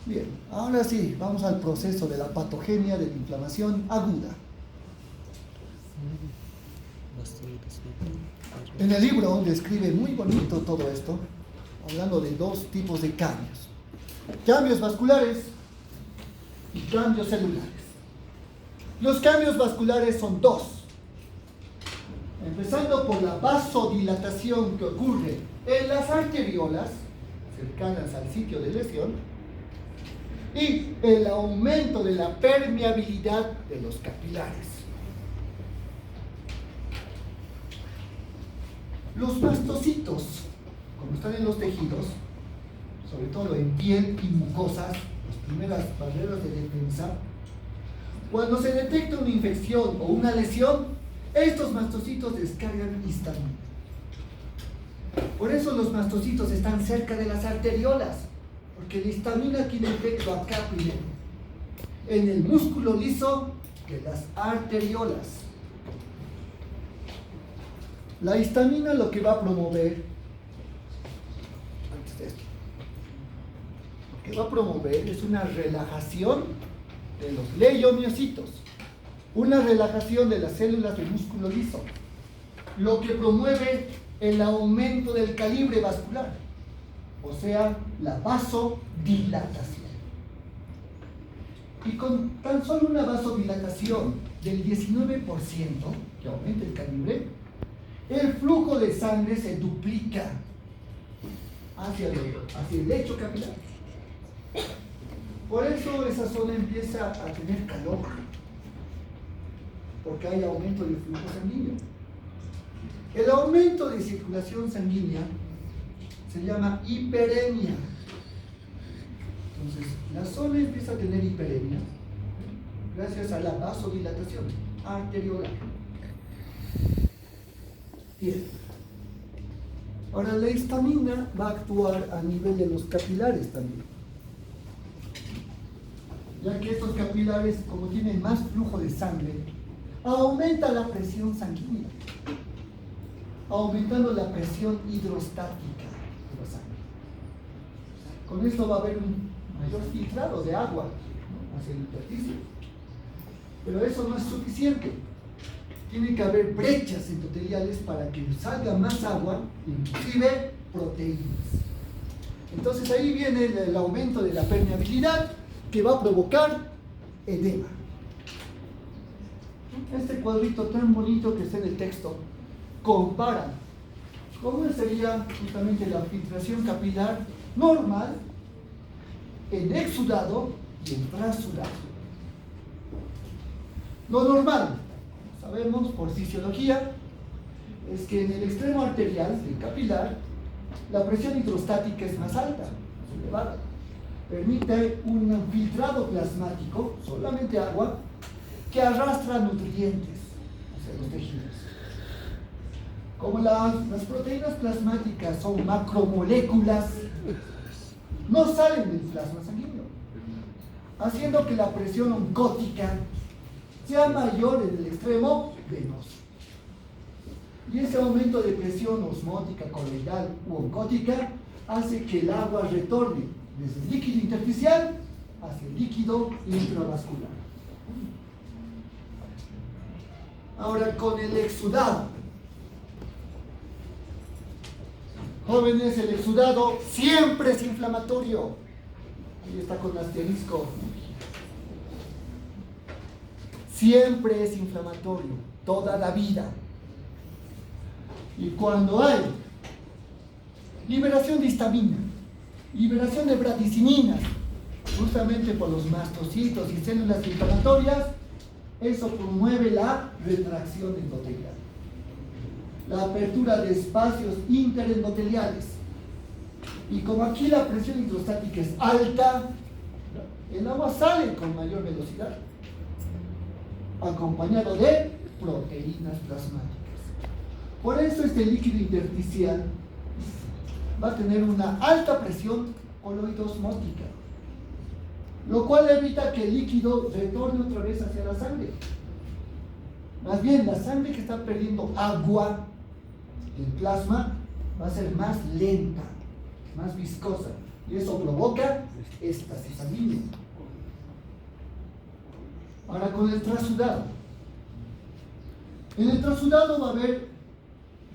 Bien, ahora sí, vamos al proceso de la patogenia de la inflamación aguda. En el libro describe muy bonito todo esto, hablando de dos tipos de cambios. Cambios vasculares y cambios celulares. Los cambios vasculares son dos. Empezando por la vasodilatación que ocurre en las arteriolas, cercanas al sitio de lesión, y el aumento de la permeabilidad de los capilares. Los mastocitos, como están en los tejidos, sobre todo en piel y mucosas, las primeras barreras de defensa, cuando se detecta una infección o una lesión, estos mastocitos descargan histamina. Por eso los mastocitos están cerca de las arteriolas, porque la histamina tiene efecto acá primero, en el músculo liso de las arteriolas. La histamina lo que va a promover, antes de esto, lo que va a promover es una relajación de los leiomiocitos, una relajación de las células del músculo liso, lo que promueve el aumento del calibre vascular, o sea, la vasodilatación. Y con tan solo una vasodilatación del 19% que aumenta el calibre, el flujo de sangre se duplica hacia el lecho capilar. Por eso esa zona empieza a tener calor, porque hay aumento del flujo sanguíneo. El aumento de circulación sanguínea se llama hiperemia. Entonces, la zona empieza a tener hiperemia gracias a la vasodilatación arteriolar. Bien. Ahora, la histamina va a actuar a nivel de los capilares también, ya que estos capilares, como tienen más flujo de sangre, aumenta la presión sanguínea, aumentando la presión hidrostática de la sangre. Con esto va a haber un mayor filtrado de agua, ¿no?, hacia la superficie. Pero eso no es suficiente. Tiene que haber brechas endoteliales para que salga más agua, inclusive proteínas. Entonces ahí viene el aumento de la permeabilidad que va a provocar edema. Este cuadrito tan bonito que está en el texto compara cómo sería justamente la filtración capilar normal en exudado y en trasudado. Lo normal, sabemos por fisiología, es que en el extremo arterial del capilar la presión hidrostática es más alta, más elevada. Permite un filtrado plasmático, solamente agua, que arrastra nutrientes hacia los tejidos. Como las proteínas plasmáticas son macromoléculas, no salen del plasma sanguíneo, haciendo que la presión oncótica sea mayor en el extremo venoso. Y ese aumento de presión osmótica, coloidal u oncótica hace que el agua retorne desde el líquido intersticial hacia el líquido intravascular. Ahora, con el exudado. Jóvenes, el exudado siempre es inflamatorio. Ahí está con asterisco. Siempre es inflamatorio, toda la vida. Y cuando hay liberación de histamina, liberación de bradicininas, justamente por los mastocitos y células inflamatorias, eso promueve la retracción endotelial, la apertura de espacios interendoteliales. Y como aquí la presión hidrostática es alta, el agua sale con mayor velocidad, acompañado de proteínas plasmáticas. Por eso este líquido intersticial va a tener una alta presión coloidosmótica, lo cual evita que el líquido retorne otra vez hacia la sangre. Más bien, la sangre que está perdiendo agua del plasma va a ser más lenta, más viscosa, y eso provoca éstasis sanguínea. Ahora, con el trasudado. En el trasudado va a haber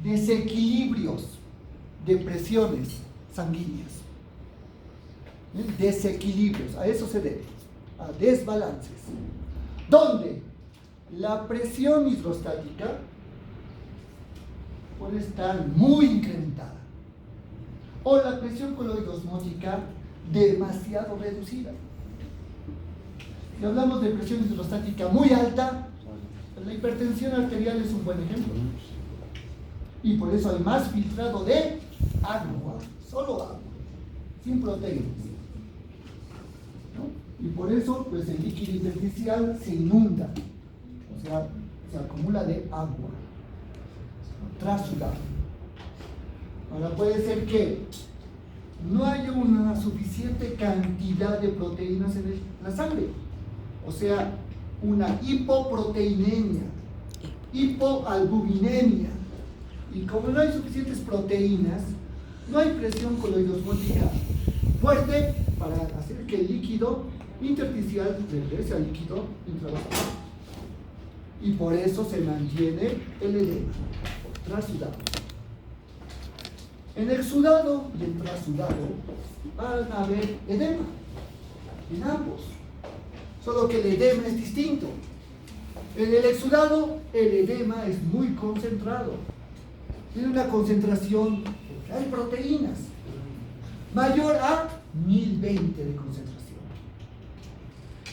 desequilibrios de presiones sanguíneas. Desequilibrios, a eso se debe, a desbalances, donde la presión hidrostática puede estar muy incrementada o la presión coloidosmótica demasiado reducida. Si hablamos de presión hidrostática muy alta, la hipertensión arterial es un buen ejemplo. Y por eso hay más filtrado de agua, solo agua, sin proteínas. ¿No? Y por eso pues el líquido intersticial se inunda, o sea, se acumula de agua, trasudado. Ahora puede ser que no haya una suficiente cantidad de proteínas en la sangre, o sea, una hipoproteinemia, hipoalbuminemia. Y como no hay suficientes proteínas, no hay presión coloidosmótica fuerte para hacer que el líquido intersticial regrese al líquido intravascular. Y por eso se mantiene el edema trasudado. En el sudado y el trasudado van a haber edema en ambos, solo que el edema es distinto. En el exudado el edema es muy concentrado, tiene una concentración, porque hay proteínas, mayor a 1020 de concentración.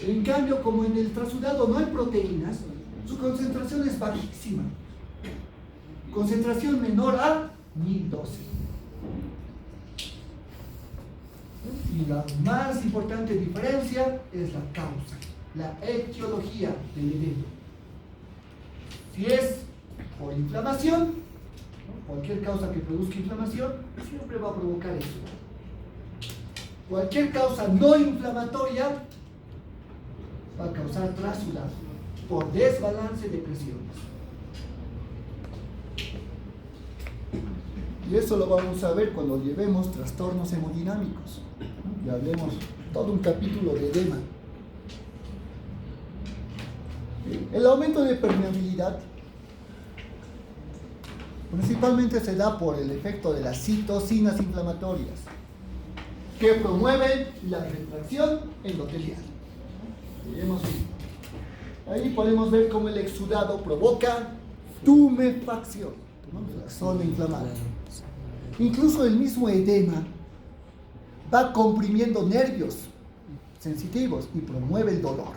En cambio, como en el trasudado no hay proteínas, su concentración es bajísima, concentración menor a 1012. Y la más importante diferencia es la causa, la etiología del edema. Si es por inflamación, cualquier causa que produzca inflamación siempre va a provocar eso. Cualquier causa no inflamatoria va a causar trasudado por desbalance de presiones. Y eso lo vamos a ver cuando llevemos trastornos hemodinámicos. Y hablemos todo un capítulo de edema. El aumento de permeabilidad principalmente se da por el efecto de las citocinas inflamatorias. que promueven la retracción endotelial. Ahí podemos ver cómo el exudado provoca tumefacción, la zona inflamada. Incluso el mismo edema va comprimiendo nervios sensitivos y promueve el dolor.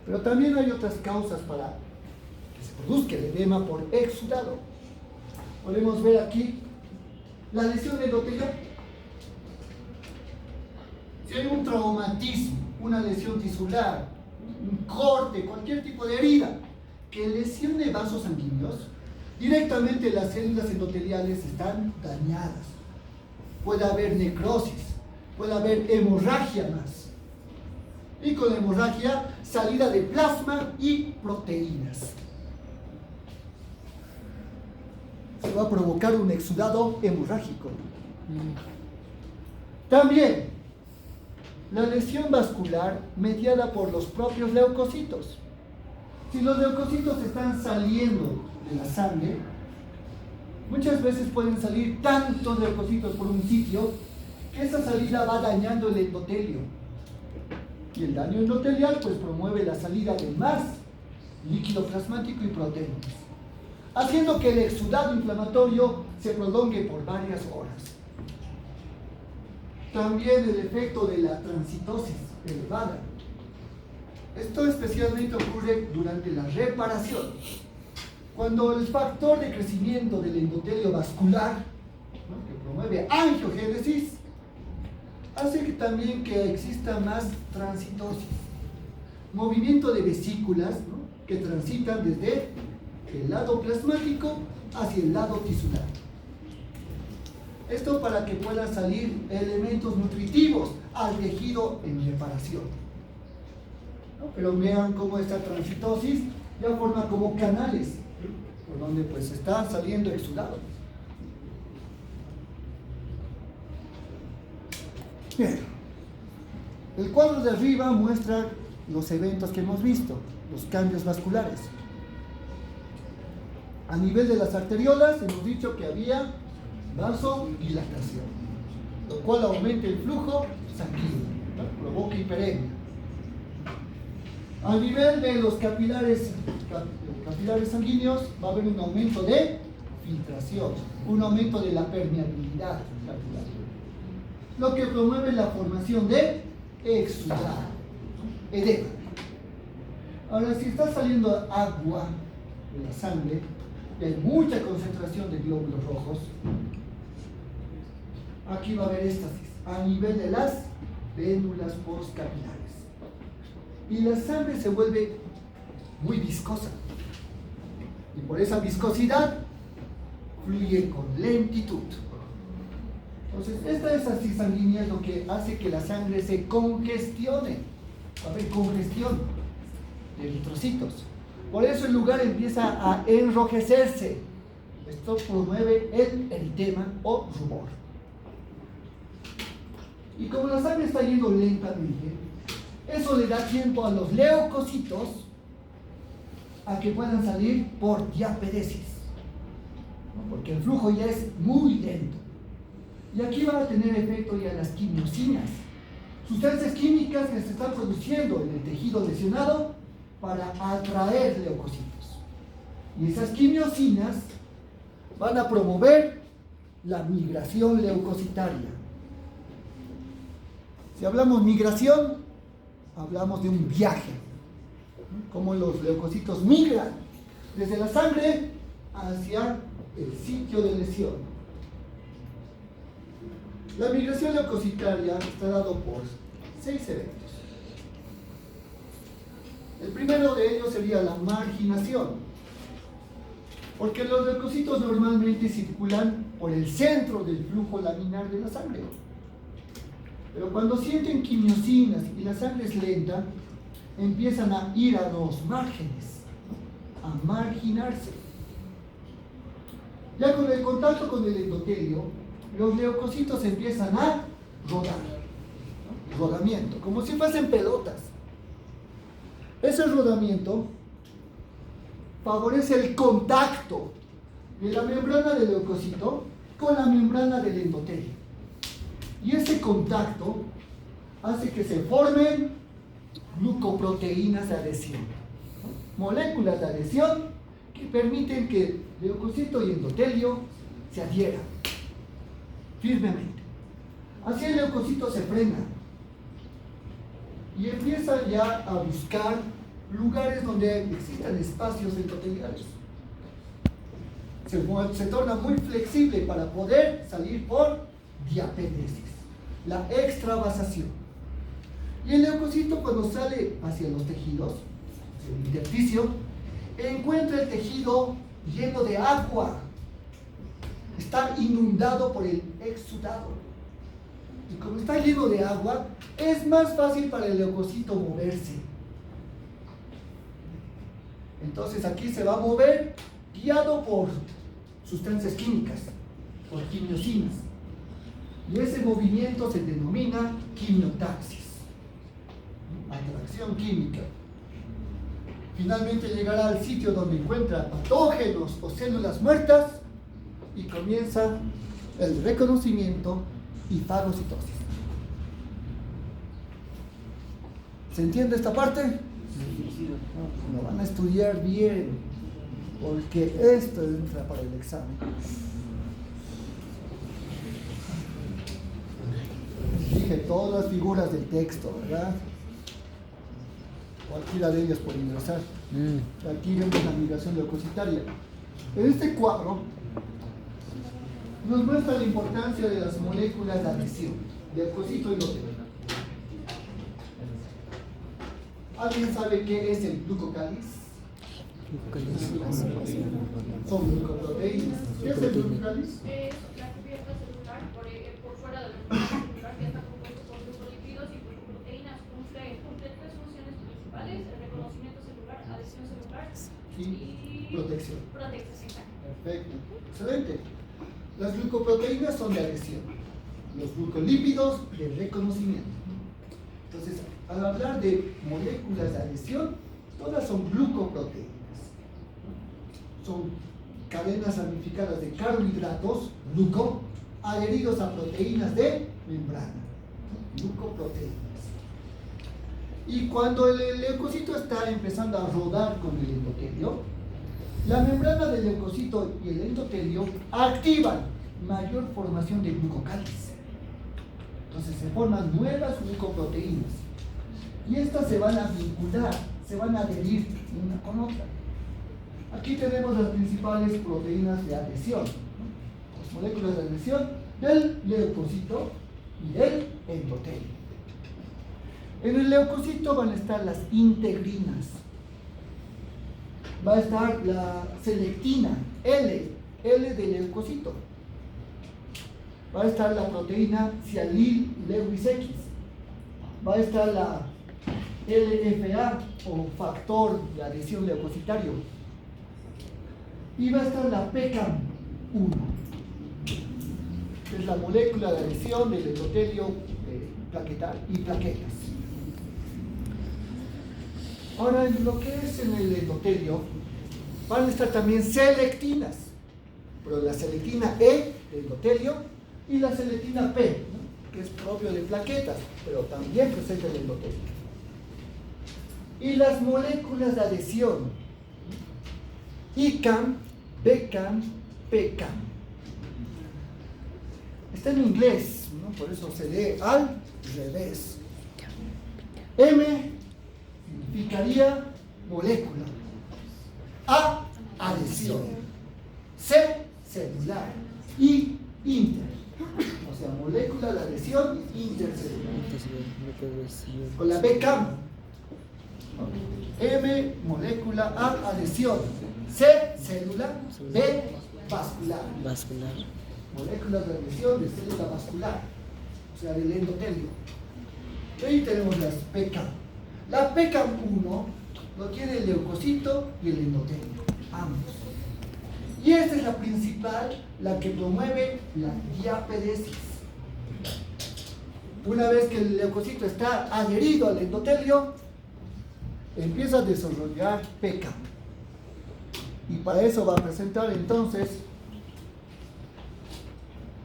Pero también hay otras causas para que se produzca el edema por exudado. Podemos ver aquí la lesión endotelial. Si hay un traumatismo, una lesión tisular, un corte, cualquier tipo de herida que lesione vasos sanguíneos, directamente las células endoteliales están dañadas. Puede haber necrosis, puede haber hemorragia más. Y con la hemorragia, salida de plasma y proteínas. Se va a provocar un exudado hemorrágico. También la lesión vascular mediada por los propios leucocitos. Si los leucocitos están saliendo de la sangre, muchas veces pueden salir tantos leucocitos por un sitio que esa salida va dañando el endotelio. Y el daño endotelial pues promueve la salida de más líquido plasmático y proteínas, haciendo que el exudado inflamatorio se prolongue por varias horas. También el efecto de la transitosis elevada. Esto especialmente ocurre durante la reparación, cuando el factor de crecimiento del endotelio vascular, ¿no?, que promueve angiogénesis, hace que también que exista más transitosis, movimiento de vesículas, ¿no?, que transitan desde el lado plasmático hacia el lado tisular. Esto para que puedan salir elementos nutritivos al tejido en reparación, ¿no? Pero vean cómo esta transitosis ya forma como canales, ¿no?, por donde pues está saliendo exudado. Bien, el cuadro de arriba muestra los eventos que hemos visto, los cambios vasculares. A nivel de las arteriolas hemos dicho que había vasodilatación, lo cual aumenta el flujo sanguíneo, ¿no?, provoca hiperemia. A nivel de los capilares sanguíneos va a haber un aumento de filtración, un aumento de la permeabilidad capilar, lo que promueve la formación de exudado, edema. Ahora, si está saliendo agua de la sangre y hay mucha concentración de glóbulos rojos, aquí va a haber éstasis a nivel de las vénulas postcapilares. Y la sangre se vuelve muy viscosa. Y por esa viscosidad fluye con lentitud. Entonces, esta éstasis sanguínea es lo que hace que la sangre se congestione. Va a haber congestión de eritrocitos. Por eso el lugar empieza a enrojecerse. Esto promueve el eritema o rubor. Y como la sangre está yendo lentamente, eso le da tiempo a los leucocitos a que puedan salir por diaperesis, ¿no?, porque el flujo ya es muy lento. Y aquí van a tener efecto ya las quimiosinas, sustancias químicas que se están produciendo en el tejido lesionado para atraer leucocitos. Y esas quimiosinas van a promover la migración leucocitaria. Si hablamos migración, hablamos de un viaje, ¿no?, como los leucocitos migran desde la sangre hacia el sitio de lesión. La migración leucocitaria está dado por 6 eventos. El primero de ellos sería la marginación, porque los leucocitos normalmente circulan por el centro del flujo laminar de la sangre. Pero cuando sienten quimiosinas y la sangre es lenta, empiezan a ir a los márgenes, a marginarse. Ya con el contacto con el endotelio, los leucocitos empiezan a rodar, ¿no?, rodamiento, como si fuesen pelotas. Ese rodamiento favorece el contacto de la membrana del leucocito con la membrana del endotelio. Y ese contacto hace que se formen glucoproteínas de adhesión, ¿no? Moléculas de adhesión que permiten que leucocito y endotelio se adhieran firmemente. Así el leucocito se frena y empieza ya a buscar lugares donde existan espacios endoteliales. Se torna muy flexible para poder salir por diapénesis, la extravasación. Y el leucocito, cuando sale hacia los tejidos, hacia el intersticio, encuentra el tejido lleno de agua. Está inundado por el exudado. Y como está lleno de agua, es más fácil para el leucocito moverse. Entonces aquí se va a mover guiado por sustancias químicas, por quimiosinas. Y ese movimiento se denomina quimiotaxis, atracción química. Finalmente llegará al sitio donde encuentra patógenos o células muertas y comienza el reconocimiento y fagocitosis. ¿Se entiende esta parte? Lo van a estudiar bien, porque esto entra para el examen. Dije todas las figuras del texto, ¿verdad? Cualquiera de ellas puede ingresar. Aquí vemos la migración leucocitaria. En este cuadro nos muestra la importancia de las moléculas de adhesión, leucocito y endotelio. ¿Alguien sabe qué es el glucocáliz? Son glucoproteínas. ¿Qué es el glucocáliz? Es la cubierta celular por fuera del entorno celular que está compuesto por glucolípidos y glucoproteínas. Cumple tres funciones principales: el reconocimiento celular, adhesión celular y protección. Protección. Perfecto. Excelente. Las glucoproteínas son de adhesión. Los glucolípidos de reconocimiento. Entonces, al hablar de moléculas de adhesión, todas son glucoproteínas. Son cadenas ramificadas de carbohidratos, gluco, adheridos a proteínas de membrana. Glucoproteínas. Y cuando el leucocito está empezando a rodar con el endotelio, la membrana del leucocito y el endotelio activan mayor formación de glucocáliz. Entonces se forman nuevas glucoproteínas. Y estas se van a vincular, se van a adherir una con otra. Aquí tenemos las principales proteínas de adhesión, ¿no? Las moléculas de adhesión del leucocito y del endotelio. En el leucocito van a estar las integrinas. Va a estar la selectina, L del leucocito. Va a estar la proteína sialil Lewis X. Va a estar la LFA o factor de adhesión leucocitario. Y va a estar la PCAM1, que es la molécula de adhesión del endotelio plaquetal y plaquetas. Ahora, en lo que es en el endotelio, van a estar también selectinas, pero la selectina E del endotelio y la selectina P, ¿no? Que es propio de plaquetas, pero también presente el endotelio. Y las moléculas de adhesión, ICAM, BCAM, PCAM. Está en inglés, ¿no? Por eso se lee al revés. M significaría molécula. A, adhesión. C, celular. Y, inter. O sea, molécula de adhesión intercelular. Con la BCAM. M, molécula. A, adhesión. C, célula. B, vascular. Moléculas de adhesión de célula vascular. O sea, del endotelio. Y ahí tenemos las PCAM. La PCAM1 lo tiene el leucocito y el endotelio, ambos. Y esta es la principal, la que promueve la diapedesis. Una vez que el leucocito está adherido al endotelio, empieza a desarrollar PCAM. Y para eso va a presentar entonces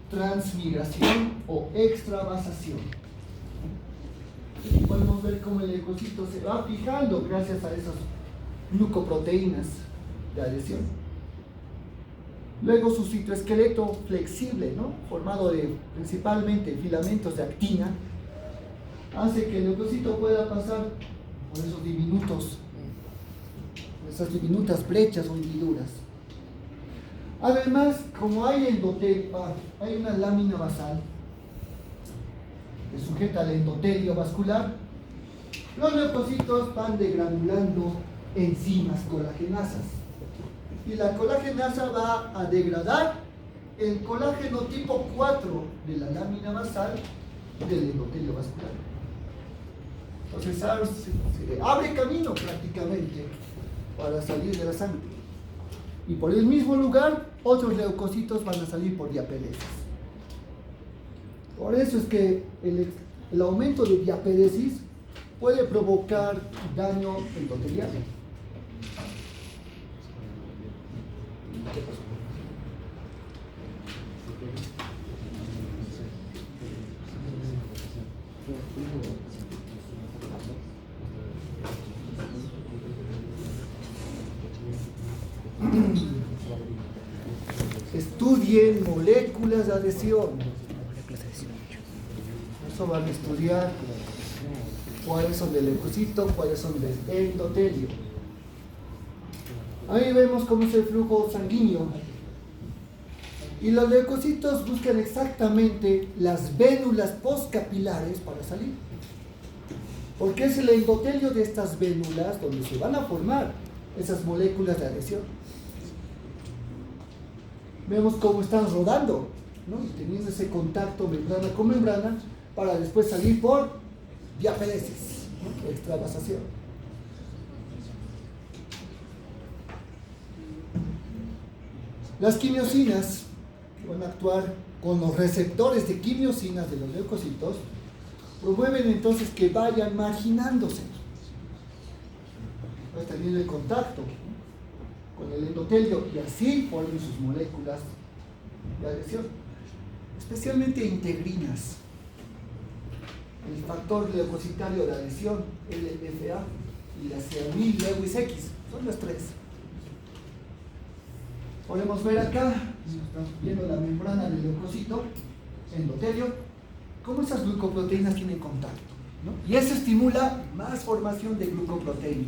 transmigración o extravasación. Y podemos ver cómo el leucocito se va fijando gracias a esas glucoproteínas de adhesión. Luego su citoesqueleto flexible, ¿no?, formado de principalmente filamentos de actina, hace que el leucocito pueda pasar por esas diminutas brechas o hendiduras. Además, como hay endotelio, hay una lámina basal que sujeta al endotelio vascular, los leucocitos van degranulando enzimas colagenasas. Y la colagenasa va a degradar el colágeno tipo 4 de la lámina basal del endotelio vascular. Entonces se abre camino prácticamente para salir de la sangre. Y por el mismo lugar, otros leucocitos van a salir por diapéresis. Por eso es que el aumento de diapéresis puede provocar daño endotelial. Estudien moléculas de adhesión. Eso van a estudiar cuáles son del leucocito, cuáles son del endotelio. Ahí vemos cómo es el flujo sanguíneo. Y los leucocitos buscan exactamente las vénulas postcapilares para salir. Porque es el endotelio de estas vénulas donde se van a formar esas moléculas de adhesión. Vemos cómo están rodando, ¿no?, teniendo ese contacto membrana con membrana para después salir por diapéresis, ¿no?, extravasación. Las quimiosinas, que van a actuar con los receptores de quimiosinas de los leucocitos, promueven entonces que vayan marginándose. Va teniendo el contacto, ¿no?, con el endotelio y así formen sus moléculas de adhesión, especialmente integrinas. El factor leucocitario de adhesión, LFA, y la ceramil Lewis X, son las tres. Podemos ver acá, estamos viendo la membrana del leucocito, endotelio, cómo esas glucoproteínas tienen contacto, ¿no? Y eso estimula más formación de glucoproteínas,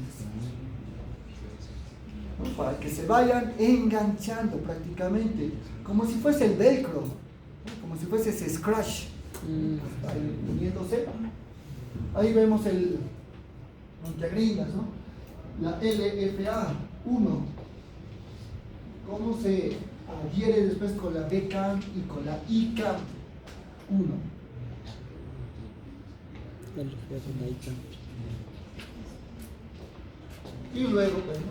¿no?, para que se vayan enganchando prácticamente, como si fuese el velcro, ¿no?, como si fuese ese scratch, está ahí uniéndose. Ahí vemos el integrinas, ¿no?, la LFA1, cómo se adhiere después con la BCAM y con la ICAM1. Y luego, bueno,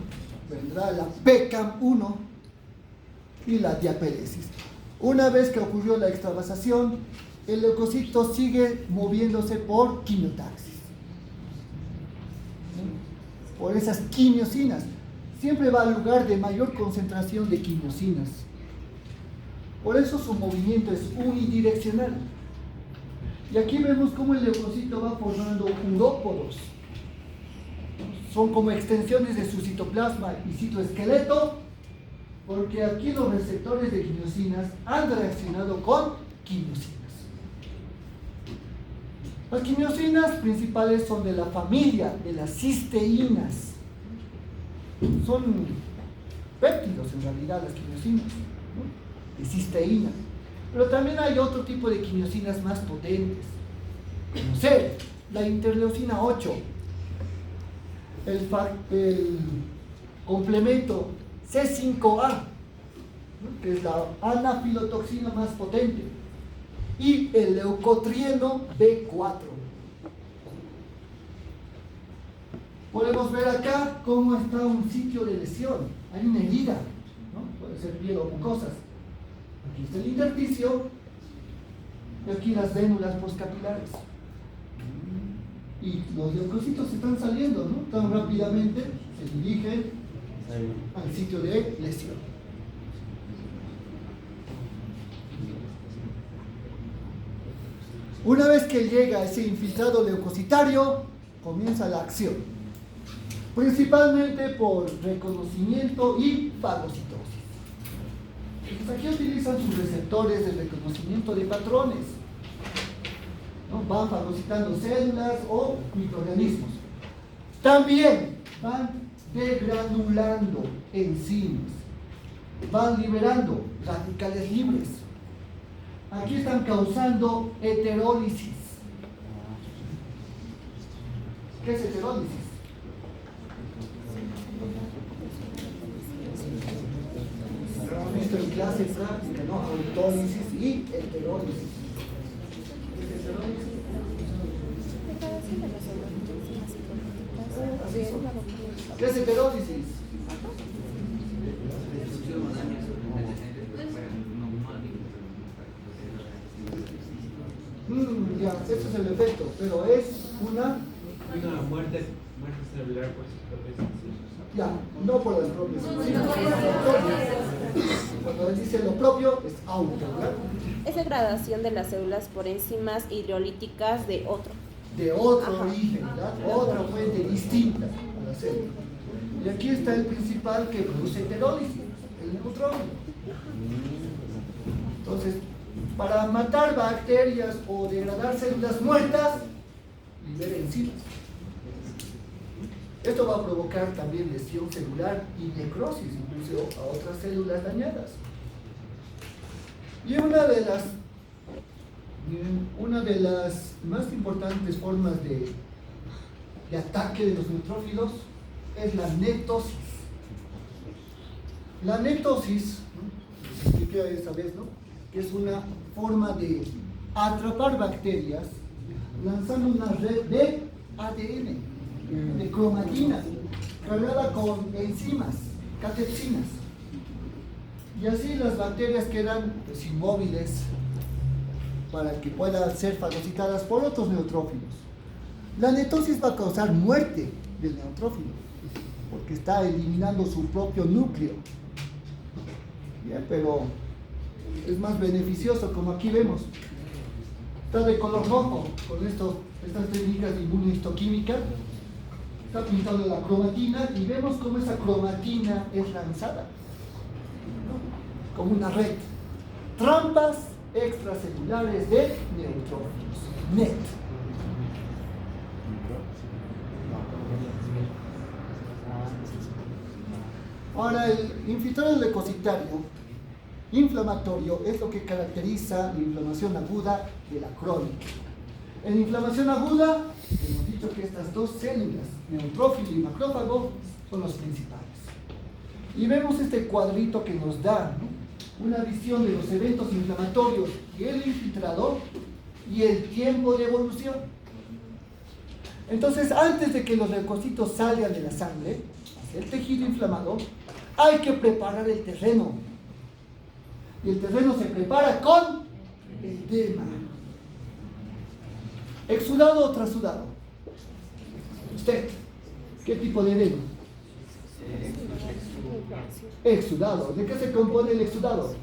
vendrá la PCAM1 y la diapéresis. Una vez que ocurrió la extravasación, el leucocito sigue moviéndose por quimiotaxis, ¿sí?, por esas quimiosinas. Siempre va al lugar de mayor concentración de quimiosinas. Por eso su movimiento es unidireccional. Y aquí vemos cómo el leucocito va formando urópodos. Son como extensiones de su citoplasma y citoesqueleto, porque aquí los receptores de quimiosinas han reaccionado con quimiosinas. Las quimiosinas principales son de la familia de las cisteínas. Son péptidos en realidad las quimiosinas, ¿no?, de cisteína. Pero también hay otro tipo de quimiosinas más potentes, como C, la interleucina 8, el complemento C5A, ¿no?, que es la anafilotoxina más potente, y el leucotrieno B4. Podemos ver acá cómo está un sitio de lesión. Hay una herida, ¿no?, puede ser piel o mucosas. Aquí está el intersticio y aquí las vénulas postcapilares. Y los leucocitos están saliendo, ¿no?, tan rápidamente, se dirigen al sitio de lesión. Una vez que llega ese infiltrado leucocitario, comienza la acción, principalmente por reconocimiento y fagocitosis. Entonces, aquí utilizan sus receptores de reconocimiento de patrones, ¿no? Van fagocitando células o microorganismos. También van degranulando enzimas, van liberando radicales libres. Aquí están causando heterólisis. ¿Qué es heterólisis? Hemos visto en clase práctica, ¿no? Autólisis y heterólisis. ¿Qué es heterólisis? ¿Qué es heterólisis? Ya, ese es el efecto, pero es una muerte celular por sus propios enzimas. ya, no por las propias enzimas. Cuando él dice lo propio, es auto, ¿verdad? Es degradación de las células por enzimas hidrolíticas de otro. De otro origen, ¿verdad? Otra fuente distinta a la célula. Y aquí está el principal que produce heterólisis, el neutrófilo. Entonces, para matar bacterias o degradar células muertas, libera enzimas. Esto va a provocar también lesión celular y necrosis, incluso a otras células dañadas. Y una de las más importantes formas de ataque de los neutrófilos es la netosis. La netosis, ¿no? Se expliqué esa vez, ¿no? Que es una forma de atrapar bacterias lanzando una red de ADN, de cromatina, cargada con enzimas, catepsinas. Y así las bacterias quedan pues, inmóviles para que puedan ser fagocitadas por otros neutrófilos. La netosis va a causar muerte del neutrófilo, porque está eliminando su propio núcleo. Bien, pero es más beneficioso, como aquí vemos. Está de color rojo con estas técnicas de inmunohistoquímica. Está pintado la cromatina y vemos cómo esa cromatina es lanzada, ¿no? Como una red. Trampas extracelulares de neutrófilos. NET. Ahora, el infiltrado leucocitario inflamatorio es lo que caracteriza la inflamación aguda de la crónica. En inflamación aguda, hemos dicho que estas dos células, neutrófilo y macrófago, son los principales. Y vemos este cuadrito que nos da, ¿no?, una visión de los eventos inflamatorios y el infiltrado y el tiempo de evolución. Entonces, antes de que los leucocitos salgan de la sangre hacia el tejido inflamado, hay que preparar el terreno. Y el terreno se prepara con edema. ¿Exudado o trasudado? ¿Usted? ¿Qué tipo de edema? Exudado. ¿De qué se compone el exudado?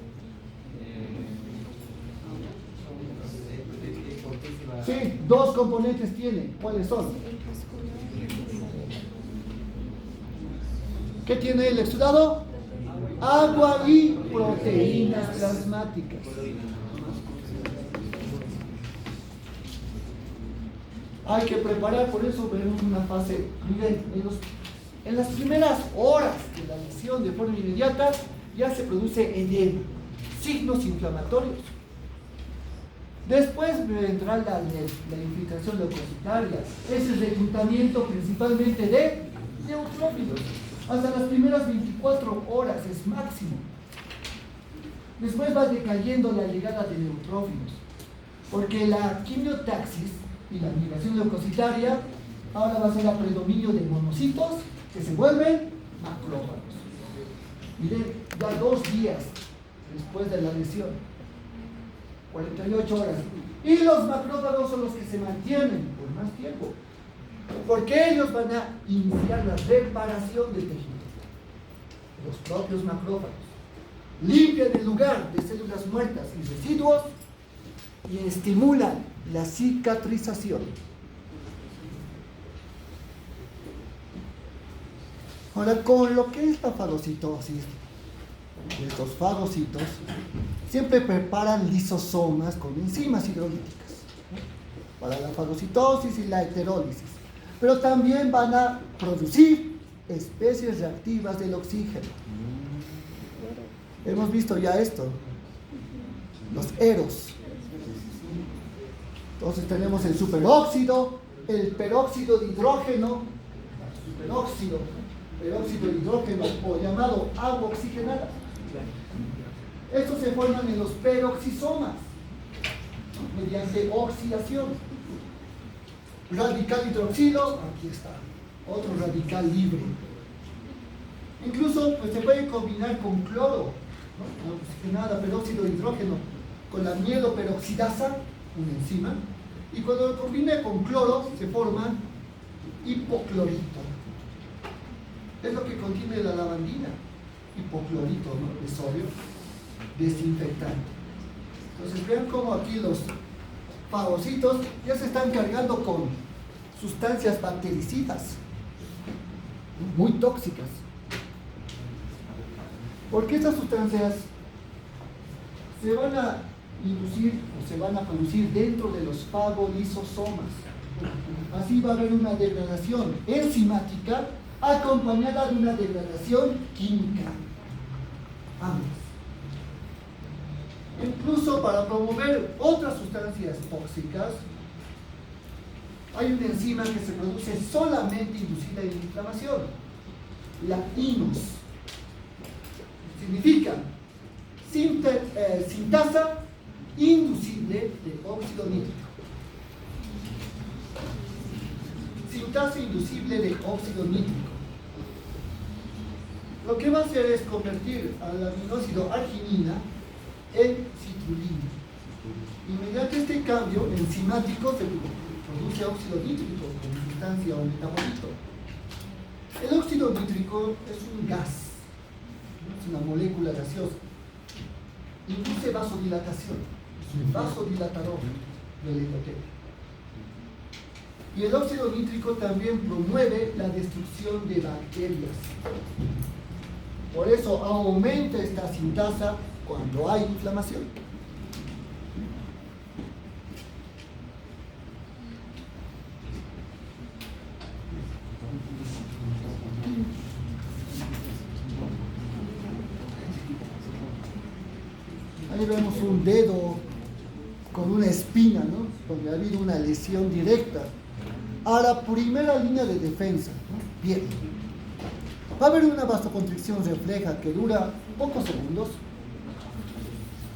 Sí, dos componentes tiene. ¿Cuáles son? ¿Qué tiene el exudado? Agua y proteínas plasmáticas. Hay que preparar, por eso veremos una fase. Miren, en las primeras horas de la lesión de forma inmediata ya se produce edema, signos inflamatorios. Después vendrá la infiltración leucocitaria, es el reclutamiento principalmente de neutrófilos. Hasta las primeras 24 horas es máximo. Después va decayendo la llegada de neutrófilos, porque la quimiotaxis y la migración leucocitaria ahora va a ser a predominio de monocitos que se vuelven macrófagos. Miren, ya 2 días después de la lesión, 48 horas. Y los macrófagos son los que se mantienen por más tiempo, porque ellos van a iniciar la reparación del tejido. Los propios macrófagos limpian el lugar de células muertas y residuos y estimulan la cicatrización. Ahora, con lo que es la fagocitosis, estos fagocitos siempre preparan lisosomas con enzimas hidrolíticas, ¿no?, para la fagocitosis y la heterólisis, pero también van a producir especies reactivas del oxígeno. Hemos visto ya esto, los eros. Entonces tenemos el superóxido, el peróxido de hidrógeno, peróxido de hidrógeno, o llamado agua oxigenada. Estos se forman en los peroxisomas, ¿no?, mediante oxidación. Radical hidroxilo, aquí está, otro radical libre. Incluso pues, se puede combinar con cloro, ¿no?, agua oxigenada, peróxido de hidrógeno, con la mieloperoxidasa, una enzima, y cuando lo combine con cloro se forma hipoclorito. Es lo que contiene la lavandina, hipoclorito, ¿no?, de sodio, desinfectante. Entonces vean cómo aquí los fagocitos ya se están cargando con sustancias bactericidas, muy tóxicas. Porque estas sustancias se van a inducir o se van a producir dentro de los fagolisosomas. Así va a haber una degradación enzimática acompañada de una degradación química. Ambas. Incluso para promover otras sustancias tóxicas, hay una enzima que se produce solamente inducida en inflamación, la INOS. Significa sintasa inducible de óxido nítrico. Sintasa inducible de óxido nítrico. Lo que va a hacer es convertir al aminoácido arginina en citrulina. Y mediante este cambio enzimático se produce óxido nítrico como sustancia o metabolito. El óxido nítrico es un gas, es una molécula gaseosa. Induce vasodilatación, es un vasodilatador del endotelio. Y el óxido nítrico también promueve la destrucción de bacterias. Por eso aumenta esta sintasa cuando hay inflamación. Ahí vemos un dedo con una espina, ¿no?, donde ha habido una lesión directa a la primera línea de defensa, ¿no?, piel. Va a haber una vasoconstricción refleja que dura pocos segundos,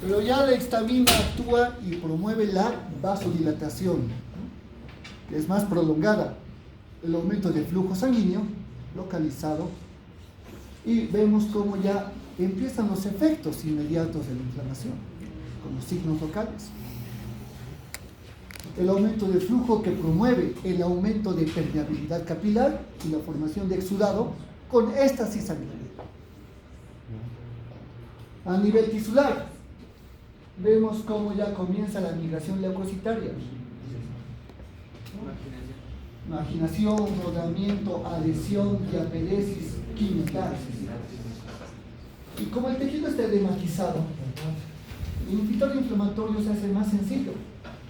pero ya la histamina actúa y promueve la vasodilatación, ¿no?, que es más prolongada, el aumento del flujo sanguíneo localizado, y vemos cómo ya empiezan los efectos inmediatos de la inflamación, como signos locales. El aumento del flujo que promueve el aumento de permeabilidad capilar y la formación de exudado con éstasis sanguínea. A nivel tisular, vemos cómo ya comienza la migración leucocitaria. Marginación, rodamiento, adhesión, diaperesis, quimiotaxis. Y como el tejido está edematizado, el infiltrado inflamatorio se hace más sencillo,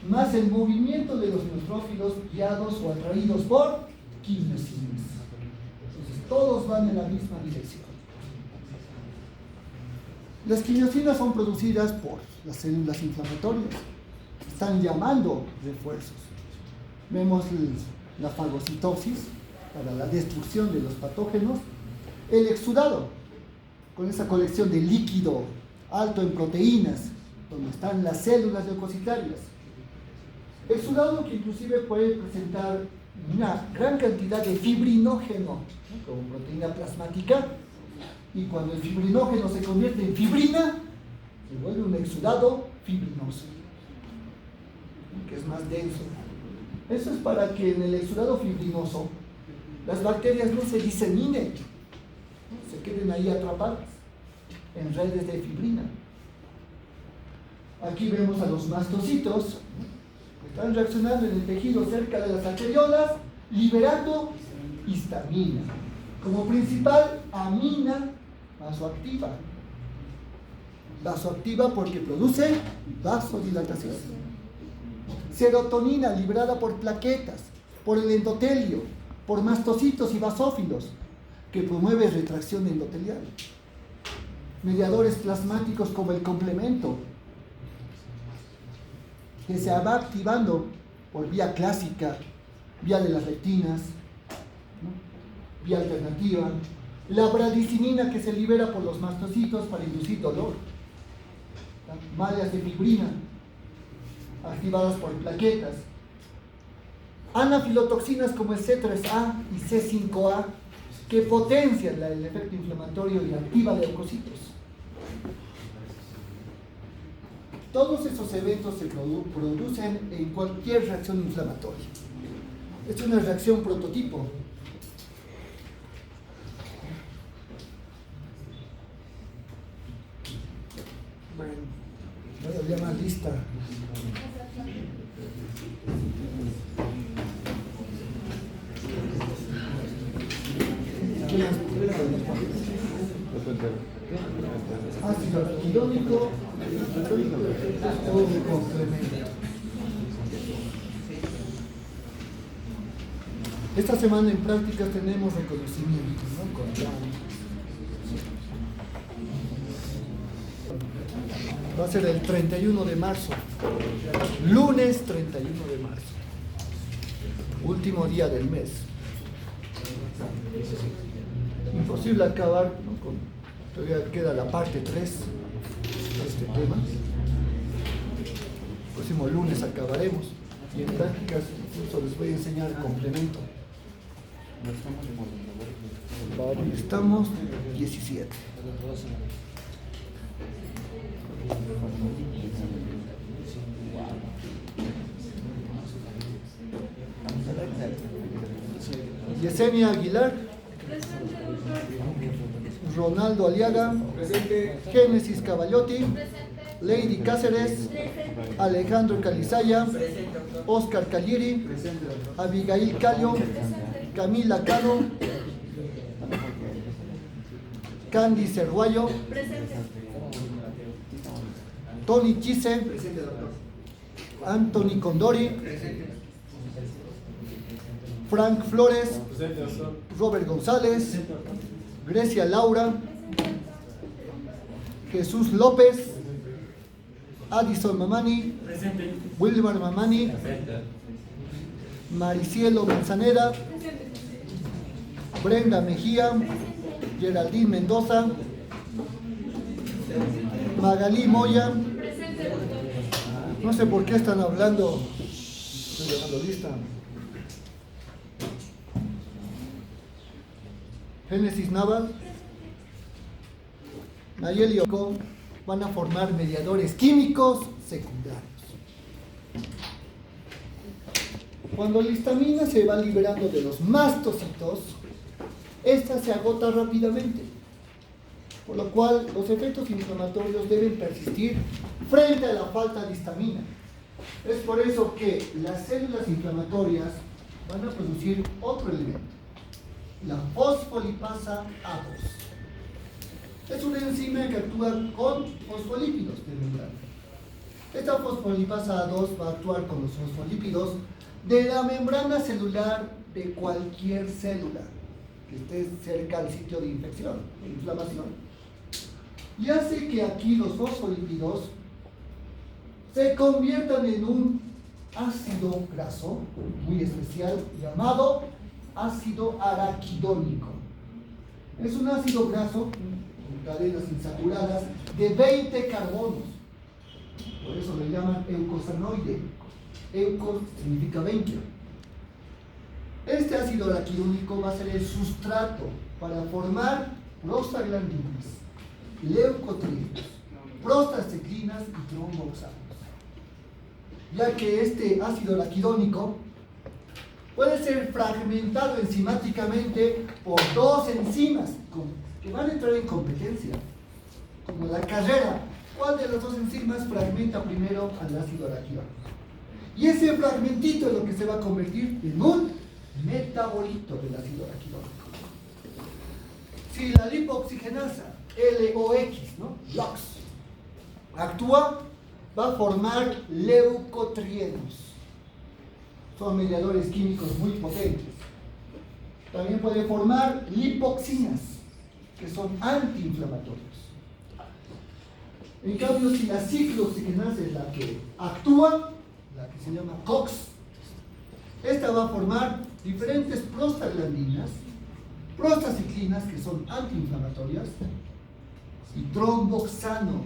más el movimiento de los neutrófilos guiados o atraídos por quimiosinas. Entonces todos van en la misma dirección. Las quimiosinas son producidas por las células inflamatorias. Están llamando refuerzos. Vemos la fagocitosis para la destrucción de los patógenos, el exudado con esa colección de líquido alto en proteínas donde están las células leucocitarias, exudado que inclusive puede presentar una gran cantidad de fibrinógeno, ¿no?, como proteína plasmática, y cuando el fibrinógeno se convierte en fibrina se vuelve un exudado fibrinoso, que es más denso. Eso es para que en el exudado fibrinoso las bacterias no se diseminen, ¿no?, se queden ahí atrapadas en redes de fibrina. Aquí vemos a los mastocitos, Están reaccionando en el tejido cerca de las arteriolas, liberando histamina. Como principal amina vasoactiva. Vasoactiva porque produce vasodilatación. Serotonina liberada por plaquetas, por el endotelio, por mastocitos y basófilos, que promueve retracción endotelial. Mediadores plasmáticos como el complemento, que se va activando por vía clásica, vía de las lectinas, ¿no? Vía alternativa. La bradicinina, que se libera por los mastocitos para inducir dolor. Mallas de fibrina, activadas por plaquetas. Anafilotoxinas como el C3A y C5A, que potencian el efecto inflamatorio y activa leucocitos. Todos esos eventos se producen en cualquier reacción inflamatoria. Es una reacción prototipo. Bueno, voy a llamar lista. Ácido araquidónico o complemento. Esta semana en prácticas tenemos reconocimiento, ¿no? Con va a ser el 31 de marzo, lunes 31 de marzo, último día del mes. Imposible acabar, ¿no? Todavía queda la parte 3 de este tema. El próximo lunes acabaremos y en prácticas incluso les voy a enseñar el complemento. Estamos 17. Yesenia Aguilar. Ronaldo Aliaga. Génesis Cavallotti. Lady Cáceres. Alejandro Calizaya. Oscar Calieri. Abigail Calio. Camila Cano. Candy Cerguayo. Tony Chise. Anthony Condori. Frank Flores. Robert González. Grecia Laura. Jesús López. Addison Mamani. Wilmar Mamani. Maricielo Manzanera. Brenda Mejía. Geraldine Mendoza. Magalí Moya. No sé por qué están hablando. Estoy llamando lista. Génesis Naval. Nayeli Oco van a formar mediadores químicos secundarios. Cuando la histamina se va liberando de los mastocitos, esta se agota rápidamente, por lo cual los efectos inflamatorios deben persistir frente a la falta de histamina. Es por eso que las células inflamatorias van a producir otro elemento, la fosfolipasa A2. Es una enzima que actúa con fosfolípidos de membrana. Esta fosfolipasa A2 va a actuar con los fosfolípidos de la membrana celular de cualquier célula que esté cerca al sitio de infección, de inflamación. Y hace que aquí los fosfolípidos se conviertan en un ácido graso muy especial llamado ácido araquidónico. Es un ácido graso con cadenas insaturadas de 20 carbonos. Por eso le llaman eucosanoide. Euco significa 20. Este ácido araquidónico va a ser el sustrato para formar prostaglandinas, leucotrienos, prostaciclinas y tromboxanos. Ya que este ácido araquidónico puede ser fragmentado enzimáticamente por dos enzimas que van a entrar en competencia, como la carrera. ¿Cuál de las dos enzimas fragmenta primero al ácido araquidónico? Y ese fragmentito es lo que se va a convertir en un metabolito del ácido araquidónico. Si la lipooxigenasa LOX, ¿no? LOX, actúa, va a formar leucotrienos. Son mediadores químicos muy potentes. También puede formar lipoxinas, que son antiinflamatorios. En cambio, si la ciclooxigenasa es la que actúa, la que se llama COX, esta va a formar diferentes prostaglandinas, prostaciclinas, que son antiinflamatorias, y tromboxano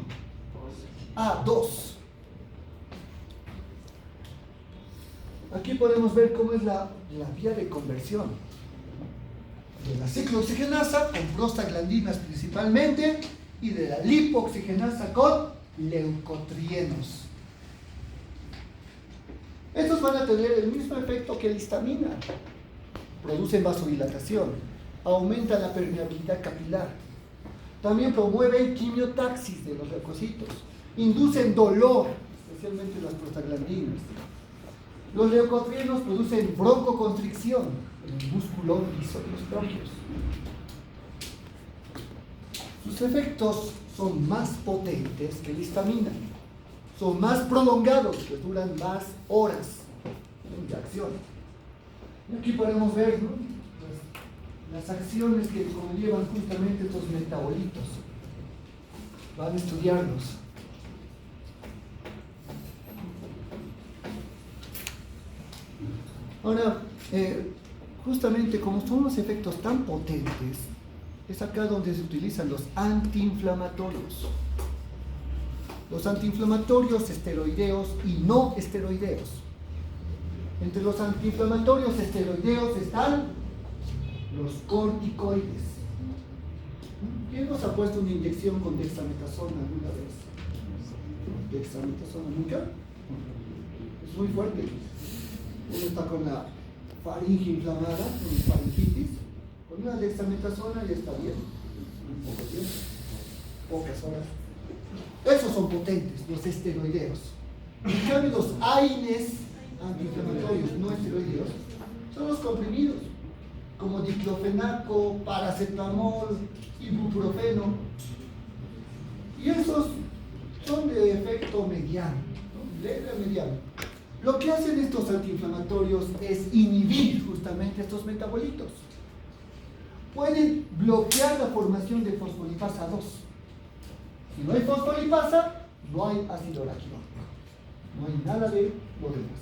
A2. Aquí podemos ver cómo es la vía de conversión de la ciclooxigenasa con prostaglandinas principalmente y de la lipooxigenasa con leucotrienos. Estos van a tener el mismo efecto que la histamina. Producen vasodilatación, aumentan la permeabilidad capilar, también promueven quimiotaxis de los leucocitos, inducen dolor, especialmente las prostaglandinas. Los leucotrienos producen broncoconstricción en el músculo liso de los bronquios. Sus efectos son más potentes que la histamina, son más prolongados, que duran más horas de acción. Y aquí podemos ver, ¿no?, las acciones que conllevan justamente estos metabolitos. Van a estudiarlos. Ahora, justamente como son los efectos tan potentes, es acá donde se utilizan los antiinflamatorios. Los antiinflamatorios esteroideos y no esteroideos. Entre los antiinflamatorios esteroideos están los corticoides. ¿Quién nos ha puesto una inyección con dexametasona alguna vez? ¿Dexametasona nunca? Es muy fuerte. Uno está con la faringe inflamada, con faringitis, con una dexametasona ya está bien. Un poco tiempo, pocas horas. Esos son potentes, los esteroideos. En cambio, los AINES, antiinflamatorios no esteroideos, son los comprimidos, como diclofenaco, paracetamol, ibuprofeno. Y esos son de efecto mediano, ¿no?, leve a mediano. Lo que hacen estos antiinflamatorios es inhibir justamente estos metabolitos. Pueden bloquear la formación de fosfolipasa 2. Si no hay fosfolipasa, no hay ácido araquidónico. No hay nada de lo demás.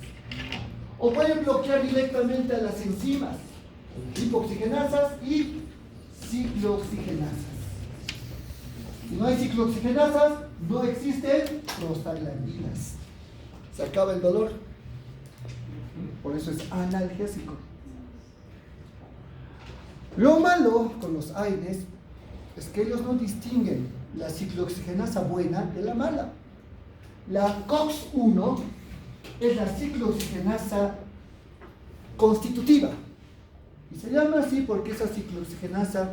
O pueden bloquear directamente a las enzimas, lipooxigenasas y ciclooxigenasas. Si no hay ciclooxigenasas, no existen prostaglandinas. Se acaba el dolor. Por eso es analgésico. Lo malo con los AINES es que ellos no distinguen la ciclooxigenasa buena de la mala. La COX-1 es la ciclooxigenasa constitutiva. Y se llama así porque esa ciclooxigenasa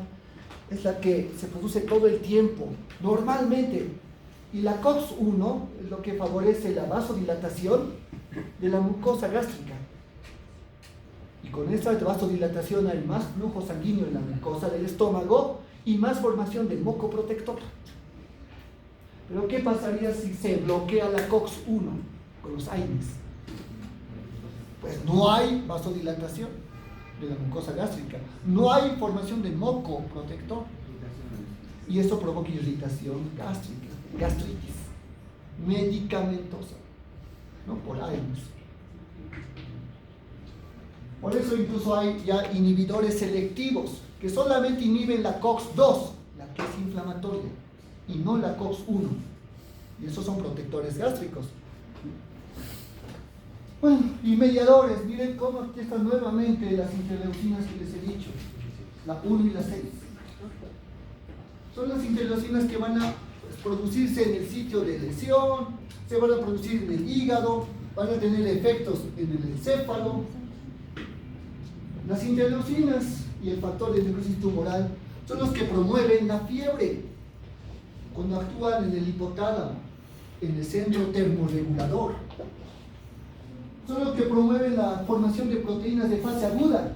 es la que se produce todo el tiempo, normalmente. Y la COX-1 es lo que favorece la vasodilatación de la mucosa gástrica. Y con esa vasodilatación hay más flujo sanguíneo en la mucosa del estómago y más formación de moco protector. Pero ¿qué pasaría si se bloquea la COX-1 con los AINES? Pues no hay vasodilatación de la mucosa gástrica, no hay formación de moco protector. Y eso provoca irritación gástrica, gastritis medicamentosa, ¿no?, por AINES. Por eso incluso hay ya inhibidores selectivos que solamente inhiben la COX-2, la que es inflamatoria, y no la COX-1. Y esos son protectores gástricos. Bueno, y mediadores, miren cómo aquí están nuevamente las interleucinas que les he dicho, la 1 y la 6. Son las interleucinas que van a producirse en el sitio de lesión, se van a producir en el hígado, van a tener efectos en el encéfalo. Las interleucinas y el factor de necrosis tumoral son los que promueven la fiebre cuando actúan en el hipotálamo, en el centro termorregulador. son los que promueven la formación de proteínas de fase aguda,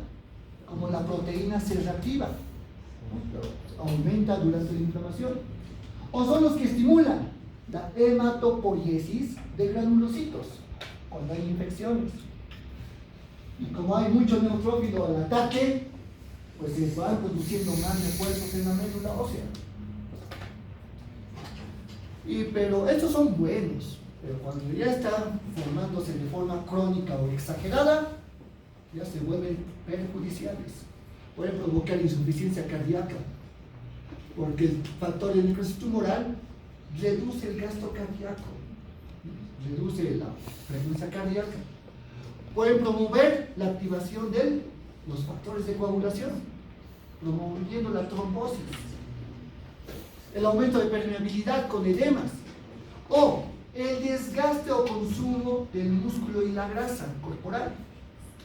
como la proteína C reactiva, ¿no? Aumenta durante la inflamación. O son los que estimulan la hematopoiesis de granulocitos cuando hay infecciones. Y como hay mucho neutrófilo al ataque, pues se van produciendo más refuerzos en la médula ósea. Pero estos son buenos, pero cuando ya están formándose de forma crónica o exagerada, ya se vuelven perjudiciales. Pueden provocar insuficiencia cardíaca, porque el factor de necrosis tumoral reduce el gasto cardíaco, reduce la frecuencia cardíaca. Pueden promover la activación de los factores de coagulación, promoviendo la trombosis, el aumento de permeabilidad con edemas, o el desgaste o consumo del músculo y la grasa corporal,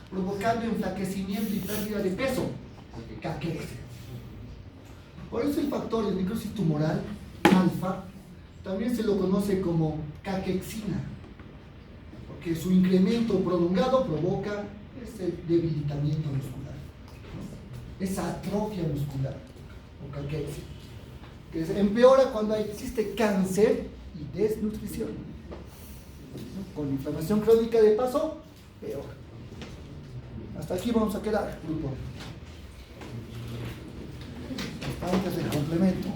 provocando enflaquecimiento y pérdida de peso, caquexia. Por eso el factor de necrosis tumoral alfa también se lo conoce como caquexina, porque su incremento prolongado provoca ese debilitamiento muscular, ¿no? Esa atrofia muscular o caquexia, que se empeora cuando existe cáncer y desnutrición, ¿no? Con inflamación crónica de paso, peor. Hasta aquí vamos a quedar, grupo. Antes del complemento.